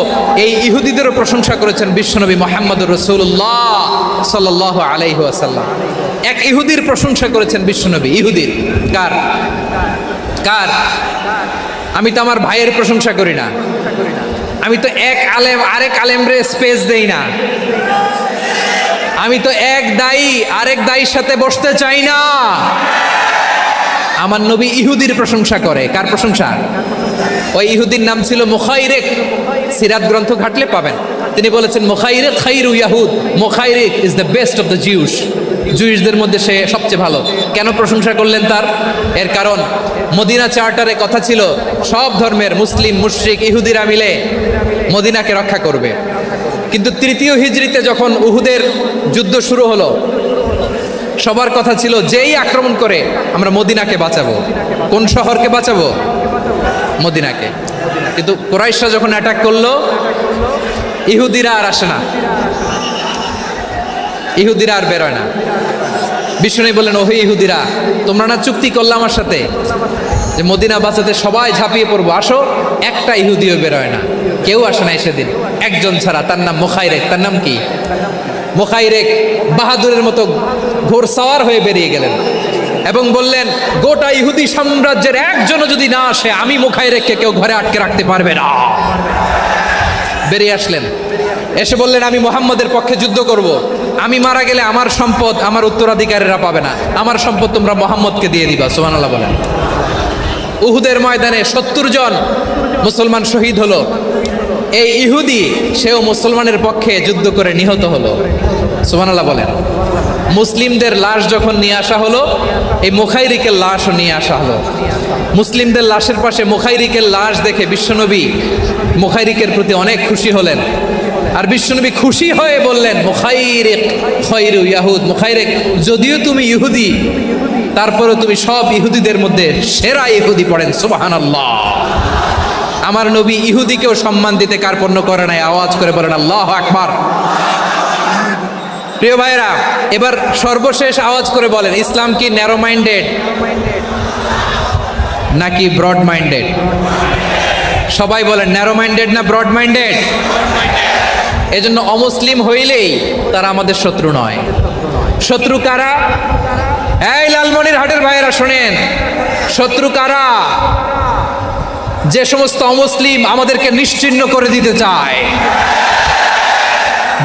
এই ইহুদিদেরও প্রশংসা করেছেন বিশ্বনবী মুহাম্মদুর রাসূলুল্লাহ সাল্লাল্লাহু আলাইহি ওয়াসাল্লাম। এক ইহুদির প্রশংসা করেছেন বিশ্বনবী। ইহুদির কার? আমি তো আমার ভাইয়ের প্রশংসা করি না, আমি তো এক আলেম আরেক আলেমরে স্পেস দেই না, আমি তো এক দায়ী আরেক দায়ীর সাথে বসতে চাই না। আমার নবী ইহুদির প্রশংসা করে। কার প্রশংসা? ওই ইহুদির নাম ছিল মুখাইরিক। সিরাত গ্রন্থ ঘাটলে পাবেন। তিনি বলেছেন, মুখাইরিক খাইরু ইয়াহুদ, Mukhayriq is the best of the Jews. জুইশদের মধ্যে সে সবচেয়ে ভালো। কেন প্রশংসা করলেন তার? এর কারণ মদিনা চার্টারে কথা ছিল সব ধর্মের মুসলিম, মুশরিক, ইহুদিরা মিলে মদিনাকে রক্ষা করবে। কিন্তু 3য় হিজরিতে যখন উহুদের যুদ্ধ শুরু হলো, সবার কথা ছিল যেই আক্রমণ করে আমরা মদিনাকে বাঁচাবো। কোন শহরকে বাঁচাবো? মদিনাকে। কিন্তু কুরাইশরা যখন অ্যাটাক করলো, ইহুদিরা আর আসে না, ইহুদিরা আর বেরোয় না। বিষ্ণু বললেন, ওহে ইহুদিরা, তোমরা না চুক্তি করলে আমার সাথে যে মদিনা বাঁচাতে সবাই ঝাঁপিয়ে পড়বো, আসো। একটা ইহুদিও বেরোয় না, কেউ আসে না সেদিন, একজন ছাড়া। তার নাম মুখাইরেক। তার নাম কি? মুখাইরেক বাহাদুরের মতো ঘোড়সাওয়ার হয়ে বেরিয়ে গেলেন এবং বললেন, গোটা ইহুদি সাম্রাজ্যের একজনও যদি না আসে, আমি মুখাইরেককে কেউ ঘরে আটকে রাখতে পারবে না। বেরিয়ে আসলেন, এসে বললেন, আমি মুহাম্মদের পক্ষে যুদ্ধ করব। আমি মারা গেলে আমার সম্পদ আমার উত্তরাধিকারীরা পাবে না, আমার সম্পদ তোমরা মুহাম্মদকে দিয়ে দিবা। সুবহানাল্লাহ বলেন। উহুদের ময়দানে 70 জন মুসলমান শহীদ হলো। এই ইহুদি, সেও মুসলমানের পক্ষে যুদ্ধ করে নিহত হলো। সুবহানাল্লাহ বলেন। মুসলিমদের লাশ যখন নিয়ে আসা হলো, এই মুখাইরিকের লাশও নিয়ে আসা হলো। মুসলিমদের লাশের পাশে মুখাইরিকের লাশ দেখে বিশ্বনবী মুখাইরিকের প্রতি অনেক খুশি হলেন। আর বিশ্বনবী খুশি হয়ে বললেন, মুখাইরিক খায়রু ইয়াহুদ, মুখাইরিক, যদিও তুমি ইহুদি, তারপরেও তুমি সব ইহুদিদের মধ্যে সেরা ইহুদি পড়েন সুবহানাল্লাহ। আমার নবী ইহুদিকেও সম্মান দিতে কার্পণ্য করে নাই, আওয়াজ করে বলেন আল্লাহু আকবার। প্রিয় ভাইরা, এবার সর্বশেষ আওয়াজ করে বলেন, ইসলাম কি ন্যারো মাইন্ডেড নাকি ব্রড মাইন্ডেড? সবাই বলেন ন্যারো মাইন্ডেড না ব্রড মাইন্ডেড? এজন্য অমুসলিম হইলেই তারা আমাদের শত্রু নয়। শত্রু কারা? এই লালমনিরহাটের ভাইয়েরা শোনেন, শত্রু কারা? যে সমস্ত অমুসলিম আমাদেরকে নিশ্চিহ্ন করে দিতে চায়,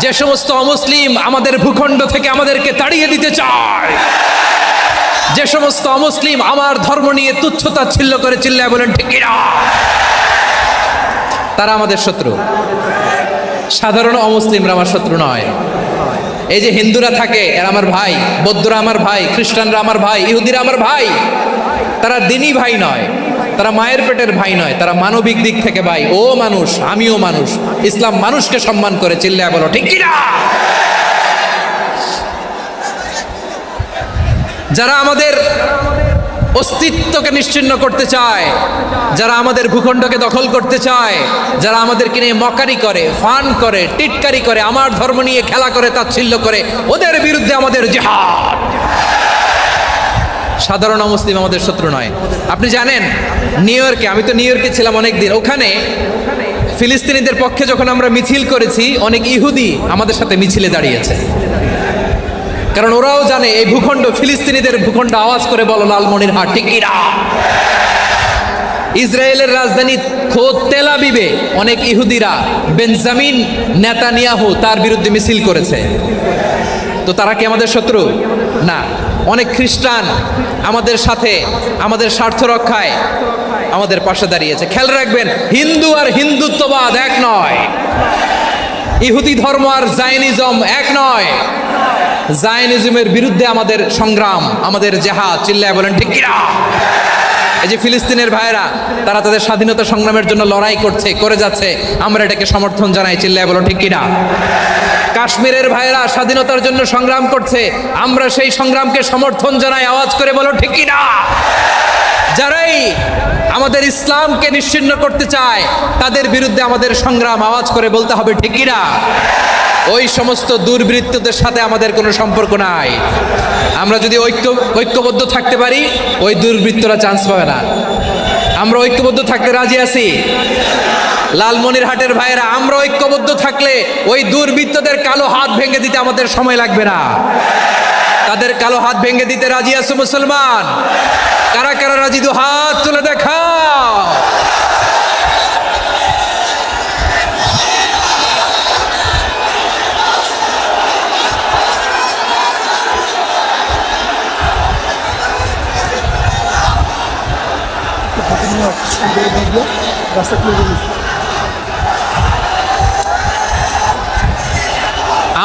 যে সমস্ত অমুসলিম আমাদের ভূখণ্ড থেকে আমাদেরকে তাড়িয়ে দিতে চায়, যে সমস্ত অমুসলিম আমার ধর্ম নিয়ে তুচ্ছতাচ্ছিল্য করে চিল্লায় বলেন ঠিক কিনা, তারা আমাদের শত্রু। সাধারণ অমুসলিমরা আমার শত্রু নয়। এই যে হিন্দুরা থাকে এরা আমার ভাই, বৌদ্ধরা আমার ভাই, খ্রিস্টানরা আমার ভাই, ইহুদিরা আমার ভাই। তারা দিনই ভাই নয়, তারা মায়ের পেটের ভাই নয়, তারা মানবিক দিক থেকে ভাই। ও মানুষ, আমিও মানুষ। ইসলাম মানুষকে সম্মান করে, চিল্লায় বলো ঠিক কিনা। যারা আমাদের অস্তিত্বকে নিশ্চিহ্ন করতে চায়, যারা আমাদের ভূখণ্ডকে দখল করতে চায়, যারা আমাদেরকে নিয়ে মকারি করে, ফান করে, টিটকারি করে, আমার ধর্ম নিয়ে খেলা করে, তাচ্ছিল্য করে, ওদের বিরুদ্ধে আমাদের জিহাদ। সাধারণ মুসলিম আমাদের শত্রু নয়। আপনি জানেন নিউ ইয়র্কে, আমি তো নিউ ইয়র্কে ছিলাম অনেকদিন, ওখানে ফিলিস্তিনিদের পক্ষে যখন আমরা মিছিল করেছি, অনেক ইহুদি আমাদের সাথে মিছিলে দাঁড়িয়েছে। কারণ ওরাও জানে এই ভূখণ্ড ফিলিস্তিনিদের ভূখণ্ড। আওয়াজ করে বলো লালমনিরহাট ঠিক কিনা। ইসরায়েলের রাজধানী খোদ তেল আবিবে অনেক ইহুদিরা বেঞ্জামিন নেতানিয়াহু তার বিরুদ্ধে মিছিল করেছে। তো তারা কি আমাদের শত্রু? না। অনেক খ্রিস্টান আমাদের সাথে আমাদের স্বার্থ রক্ষায় আমাদের পাশে দাঁড়িয়েছে। খেয়াল রাখবেন, হিন্দু আর হিন্দুত্ববাদ এক নয়, ইহুদি ধর্ম আর জায়নিজম এক নয়। জায়নিজমের বিরুদ্ধে আমাদের সংগ্রাম, আমাদের জেহাদ, চিল্লায় বলেন ঠিক কিনা। এই যে ফিলিস্তিনের ভাইরা, তারা তাদের স্বাধীনতা সংগ্রামের জন্য লড়াই করছে, করে যাচ্ছে, আমরা এটাকে সমর্থন জানাই, চিল্লায় বলো ঠিক কিনা। কাশ্মীরের ভাইরা স্বাধীনতার জন্য সংগ্রাম করছে, আমরা সেই সংগ্রামকে সমর্থন জানাই, আওয়াজ করে বলো ঠিক কিনা। যারাই আমাদের ইসলামকে নিশ্চিহ্ন করতে চায় তাদের বিরুদ্ধে আমাদের সংগ্রাম, আওয়াজ করে বলতে হবে ঠিক কিনা। ওই সমস্ত দুর্বৃত্তদের সাথে আমাদের কোনো সম্পর্ক নাই। আমরা যদি ঐক্যবদ্ধ থাকতে পারি, ওই দুর্বৃত্তরা চান্স পাবে না। আমরা ঐক্যবদ্ধ থাকতে রাজি আছি। লালমনিরহাটের ভাইয়েরা, আমরা ঐক্যবদ্ধ থাকলে ওই দুর্বৃত্তদের কালো হাত ভেঙে দিতে আমাদের সময় লাগবে না। তাদের কালো হাত ভেঙে দিতে রাজি আছো মুসলমান? কারা কারা রাজি? দু হাত তুলে দেখাও।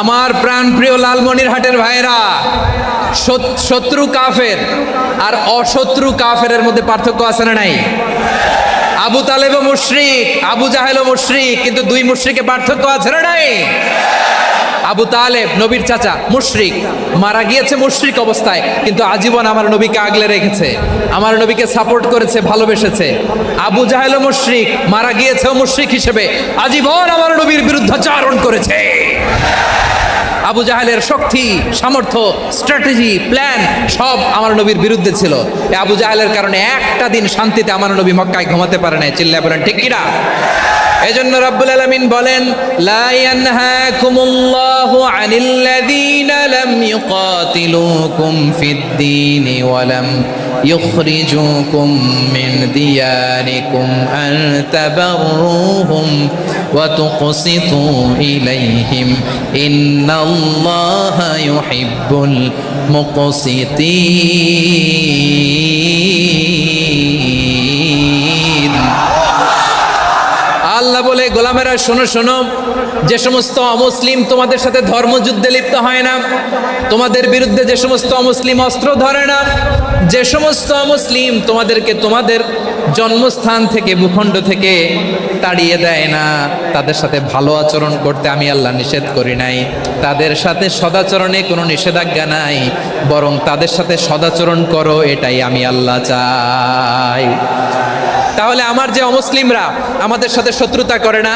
আমার প্রাণ প্রিয় লালমনিরহাটের ভাইয়েরা, শত্রু কাফের আর অশত্রু কাফেরের মধ্যে পার্থক্য আছে না নাই? আবু তালেবও মুশরিক, আবু জাহেলও মুশরিক, কিন্তু দুই মুশরিকে পার্থক্য আছে না নাই? আবু তালেব নবীর চাচা, মুশরিক, মারা গিয়েছে মুশরিক অবস্থায়, কিন্তু আজীবন আমার নবীকে আগলে রেখেছে, আমার নবীকে সাপোর্ট করেছে, ভালোবেসেছে। আবু জাহেলও মুশরিক, মারা গিয়েছেও মুশরিক হিসেবে, আজীবন আমার নবীর বিরুদ্ধাচরণ করেছে। আবু জাহেলের শক্তি, সামর্থ্য, স্ট্র্যাটেজি, প্ল্যান সব আমার নবীর বিরুদ্ধে ছিল। এই আবু জাহেলের কারণে একটা দিন শান্তিতে আমার নবী মক্কায় ঘুমাতে পারে নাই, চিল্লায় বলেন ঠিক কিনা। এজন্য রব্বুল আলামিন বলেন, লা ইয়ানহাকুমুল্লাহু আনিল্লাযীনা লাম ইউকাতিলুকুম ফিদ-দীন ওয়া লাম ইখরিজুকুম মিন দিয়ারিকুম আন তাবাররুহুম ওয়া তুকসিতু ইলাইহিম ইন্নাল্লাহা ইউহিব্বুল মুকসিতিন। আল্লাহ বলে, গোলামেরা শোনো শোনো, যে সমস্ত অমুসলিম তোমাদের সাথে ধর্মযুদ্ধে লিপ্ত হয় না, তোমাদের বিরুদ্ধে যে সমস্ত অমুসলিম অস্ত্র ধরে না, যে সমস্ত অমুসলিম তোমাদেরকে তোমাদের জন্মস্থান থেকে, ভূখণ্ড থেকে তাড়িয়ে দেয় না, তাদের সাথে ভালো আচরণ করতে আমি আল্লাহ নিষেধ করি নাই। তাদের সাথে সদাচরণে কোনো নিষেধাজ্ঞা নাই, বরং তাদের সাথে সদাচরণ করো, এটাই আমি আল্লাহ চাই। তাহলে আমার যে অমুসলিমরা আমাদের সাথে শত্রুতা করে না,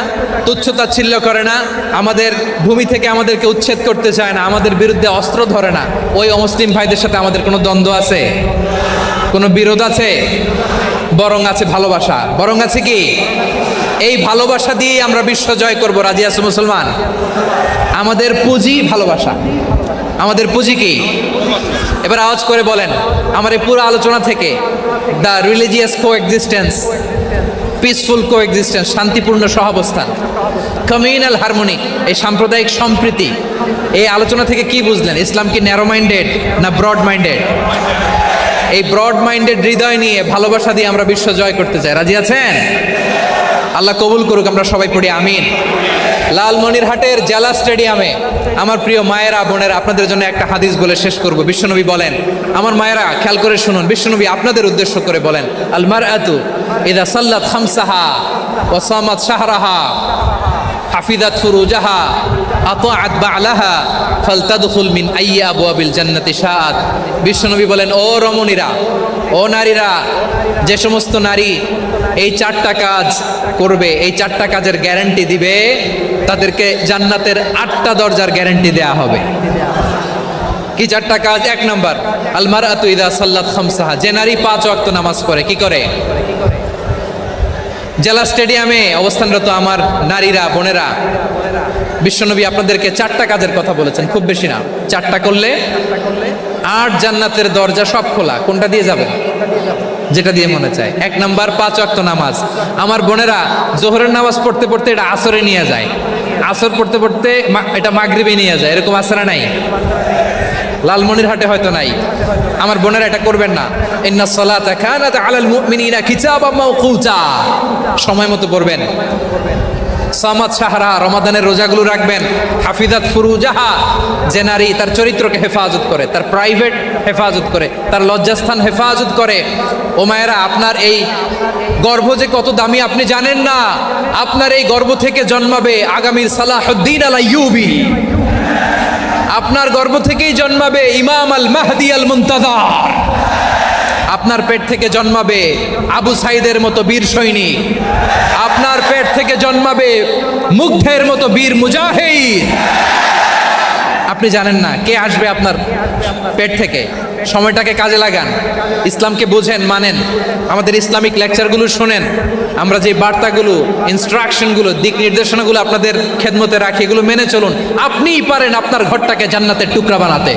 তুচ্ছতাচ্ছিল্য করে না, আমাদের ভূমি থেকে আমাদেরকে উচ্ছেদ করতে চায় না, আমাদের বিরুদ্ধে অস্ত্র ধরে না, ওই অমুসলিম ভাইদের সাথে আমাদের কোনো দ্বন্দ্ব আছে? কোনো বিরোধ আছে? বরং আছে ভালোবাসা। বরং আছে কি? এই ভালোবাসা দিয়েই আমরা বিশ্ব জয় করব। রাজি আছে মুসলমান? আমাদের পুঁজি ভালোবাসা। আমাদের পুঁজি কি? এবার আওয়াজ করে বলেন, আমার এই পুরো আলোচনা থেকে the religious coexistence, peaceful coexistence, শান্তিপূর্ণ সহাবস্থান, কমিউনাল হারমোনি, এই সাম্প্রদায়িক সম্প্রীতি, এই আলোচনা থেকে কি বুঝলেন? ইসলাম কি ন্যারো মাইন্ডেড না ব্রড মাইন্ডেড? এই ব্রড মাইন্ডেড হৃদয় নিয়ে, ভালোবাসা দিয়ে আমরা বিশ্ব জয় করতে চাই। রাজি আছেন? আল্লাহ কবুল করুক। আমরা সবাই পড়ি আমিন। লালমনিরহাটের জেলা স্টেডিয়ামে আমার প্রিয় মায়েরা, বোনেরা, আপনাদের জন্য একটা হাদিস বলে শেষ করব। বিশ্বনবী বলেন, আমার মায়েরা খেয়াল করে শুনুন, বিশ্বনবী আপনাদের উদ্দেশ্য করে বলেন, আল মারআতু ইযা সাল্লাত খামসাহা ওয়া সামাত শাহরাহা হাফিজাত ফুরুজাহা আতাআত বা'লাহা ফালতাদখুল মিন আইয়ি আবওয়াবিল জান্নাতি শাআত। বিশ্বনবী বলেন, ও রমণীরা, ও নারীরা, যে সমস্ত নারী এই 4টা কাজ করবে, এই 4টা কাজের গ্যারান্টি দিবে, তাদেরকে জান্নাতের 8টা দরজার গ্যারান্টি দেয়া হবে। কি 4টা কাজ? 1 নাম্বার, আল মারআতু ইযা সাল্লাত খামসাহা, যে নারী 5 ওয়াক্ত নামাজ পড়ে। কি করে? জেলা স্টেডিয়ামে অবস্থানরত আমার নারীরা, বোনেরা, বিশ্বনবী আপনাদেরকে 4টা কাজের কথা বলেছেন, খুব বেশি না। 4টা করলে 8 জান্নাতের দরজা সব খোলা। কোনটা দিয়ে যাবেন? যেটা দিয়ে মনে চায়। 1 নাম্বার 5 ওয়াক্ত নামাজ। আমার বোনেরা জোহরের নামাজ পড়তে পড়তে এটা আসরে নিয়ে যায়, আসর পড়তে পড়তে এটা মাগরিবে নিয়ে যায়। এরকম আসরা নাই? লালমনিরহাটে হয়তো নাই। আমার বোনেরা এটা করবেন না। ইন্নাস সালাতা কানাত আলাল মুমিনিনা কিতাবাম মাওকুতা, সময় মতো পড়বেন। সামাত শাহরা, রমাদানের রোজাগুলো রাখবেন। হাফিজাত ফুরুজাহা, যে নারী তার চরিত্রকে হেফাজত করে, তার প্রাইভেট হেফাজত করে, তার লজ্জাস্থান হেফাজত করে। ও মায়েরা, আপনার এই গর্ভ যে কত দামি আপনি জানেন না। আপনার এই গর্ভ থেকে জন্মাবে আগামীর সালাহুদ্দিন আল আইয়ুবী। আপনার গর্ভ থেকেই জন্মাবে ইমাম আল মাহদি আল মুনতাজার। আপনার পেট থেকে জন্মাবে আবু সাইদের মতো বীর সৈনিক। আপনার পেট থেকে জন্মাবে মুগ্ধের মতো বীর মুজাহিদ। আপনি জানেন না কে আসবে আপনার পেট থেকে। সময়টাকে কাজে লাগান, ইসলামকে বুঝেন, মানেন, আমাদের ইসলামিক লেকচারগুলো শোনেন। আমরা যে বার্তাগুলো, ইনস্ট্রাকশনগুলো, দিক নির্দেশনাগুলো আপনাদের খেদমতে রাখি, এগুলো মেনে চলুন। আপনিই পারেন আপনার ঘরটাকে জান্নাতের টুকরা বানাতে।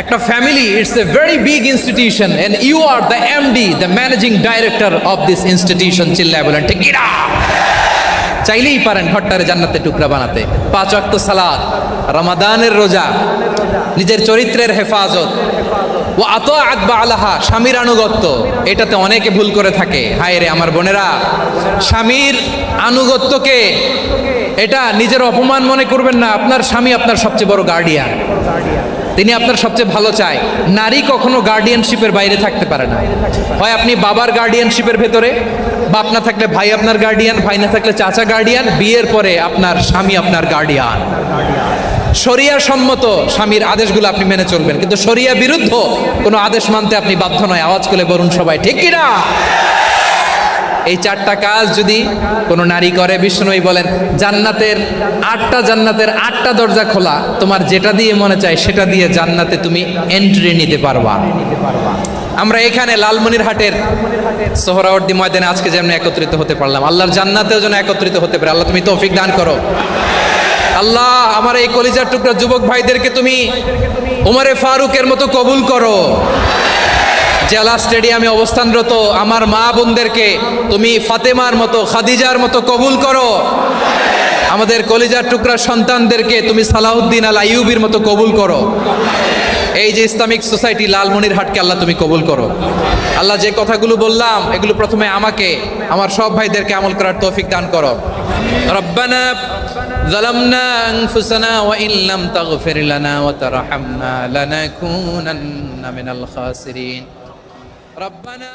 একটা family, it's a very big institution and you are the MD, the managing director of this institution. চিল্লায় বলেন ঠিক কিনা? চাইলেই পারেন ঘরটারে জান্নাতের টুকরা বানাতে। 5 ওয়াক্ত সালাত, রমাদানের রোজা, নিজের চরিত্রের হেফাজত, ও আতাআত বা'লাহা, স্বামীর আনুগত্য। এটাতে অনেকে ভুল করে থাকে। হায় রে আমার বোনেরা, স্বামীর আনুগত্যকে এটা নিজের অপমান মনে করবেন না। আপনার স্বামী আপনার সবচেয়ে বড় গার্ডিয়ান, তিনি আপনার সবচেয়ে ভালো চায়। নারী কখনো গার্ডিয়ানশিপের বাইরে থাকতে পারে না। হয় আপনি বাবার গার্ডিয়ানশিপের ভেতরে, বাপ না থাকলে ভাই আপনার গার্ডিয়ান, ভাই না থাকলে চাচা গার্ডিয়ান, বিয়ের পরে আপনার স্বামী আপনার গার্ডিয়ান। শরিয়া সম্মত স্বামীর আদেশগুলো আপনি মেনে চলবেন, কিন্তু শরিয়া বিরুদ্ধ কোনো আদেশ মানতে আপনি বাধ্য নয়। আওয়াজ করে বলুন সবাই ঠিক কিনা? এই 4টা কাজ যদি কোনো নারী করে, বিষ্ণুই বলেন জান্নাতের 8টা দরজা খোলা। তোমার যেটা দিয়ে মনে চায় সেটা দিয়ে জান্নাতে তুমি এন্ট্রি নিতে পারবা। আমরা এখানে লালমনিরহাটের সোহরাওয়ার্দী ময়দানে আজকে যেমন একত্রিত হতে পারলাম, আল্লাহর জান্নাতেও যেন একত্রিত হতে পারে। আল্লাহ তুমি তৌফিক দান করো। আল্লাহ আমার এই কলিজার টুকরা যুবক ভাইদেরকে তুমি উমরে ফারুকের মতো কবুল করো। জেলা স্টেডিয়ামে অবস্থানরত আমার মা বোনদেরকে তুমি ফাতেমার মতো, খাদিজার মতো কবুল করো। আমাদের কলিজার টুকরা সন্তানদেরকে তুমি সালাহুদ্দিন আল আইয়ুবীর মতো কবুল করো। এই যে ইসলামিক সোসাইটি লালমনিরহাটকে আল্লাহ তুমি কবুল করো। আল্লাহ যে কথাগুলো বললাম এগুলো প্রথমে আমাকে, আমার সব ভাইদেরকে আমল করার তৌফিক দান করো। রব্বানা যালামনা আনফুসানা ওয়া ইন লাম তাগফির লানা ওয়া তারহামনা লানাকুনান্না মিনাল খাসিরিন। রব্বানা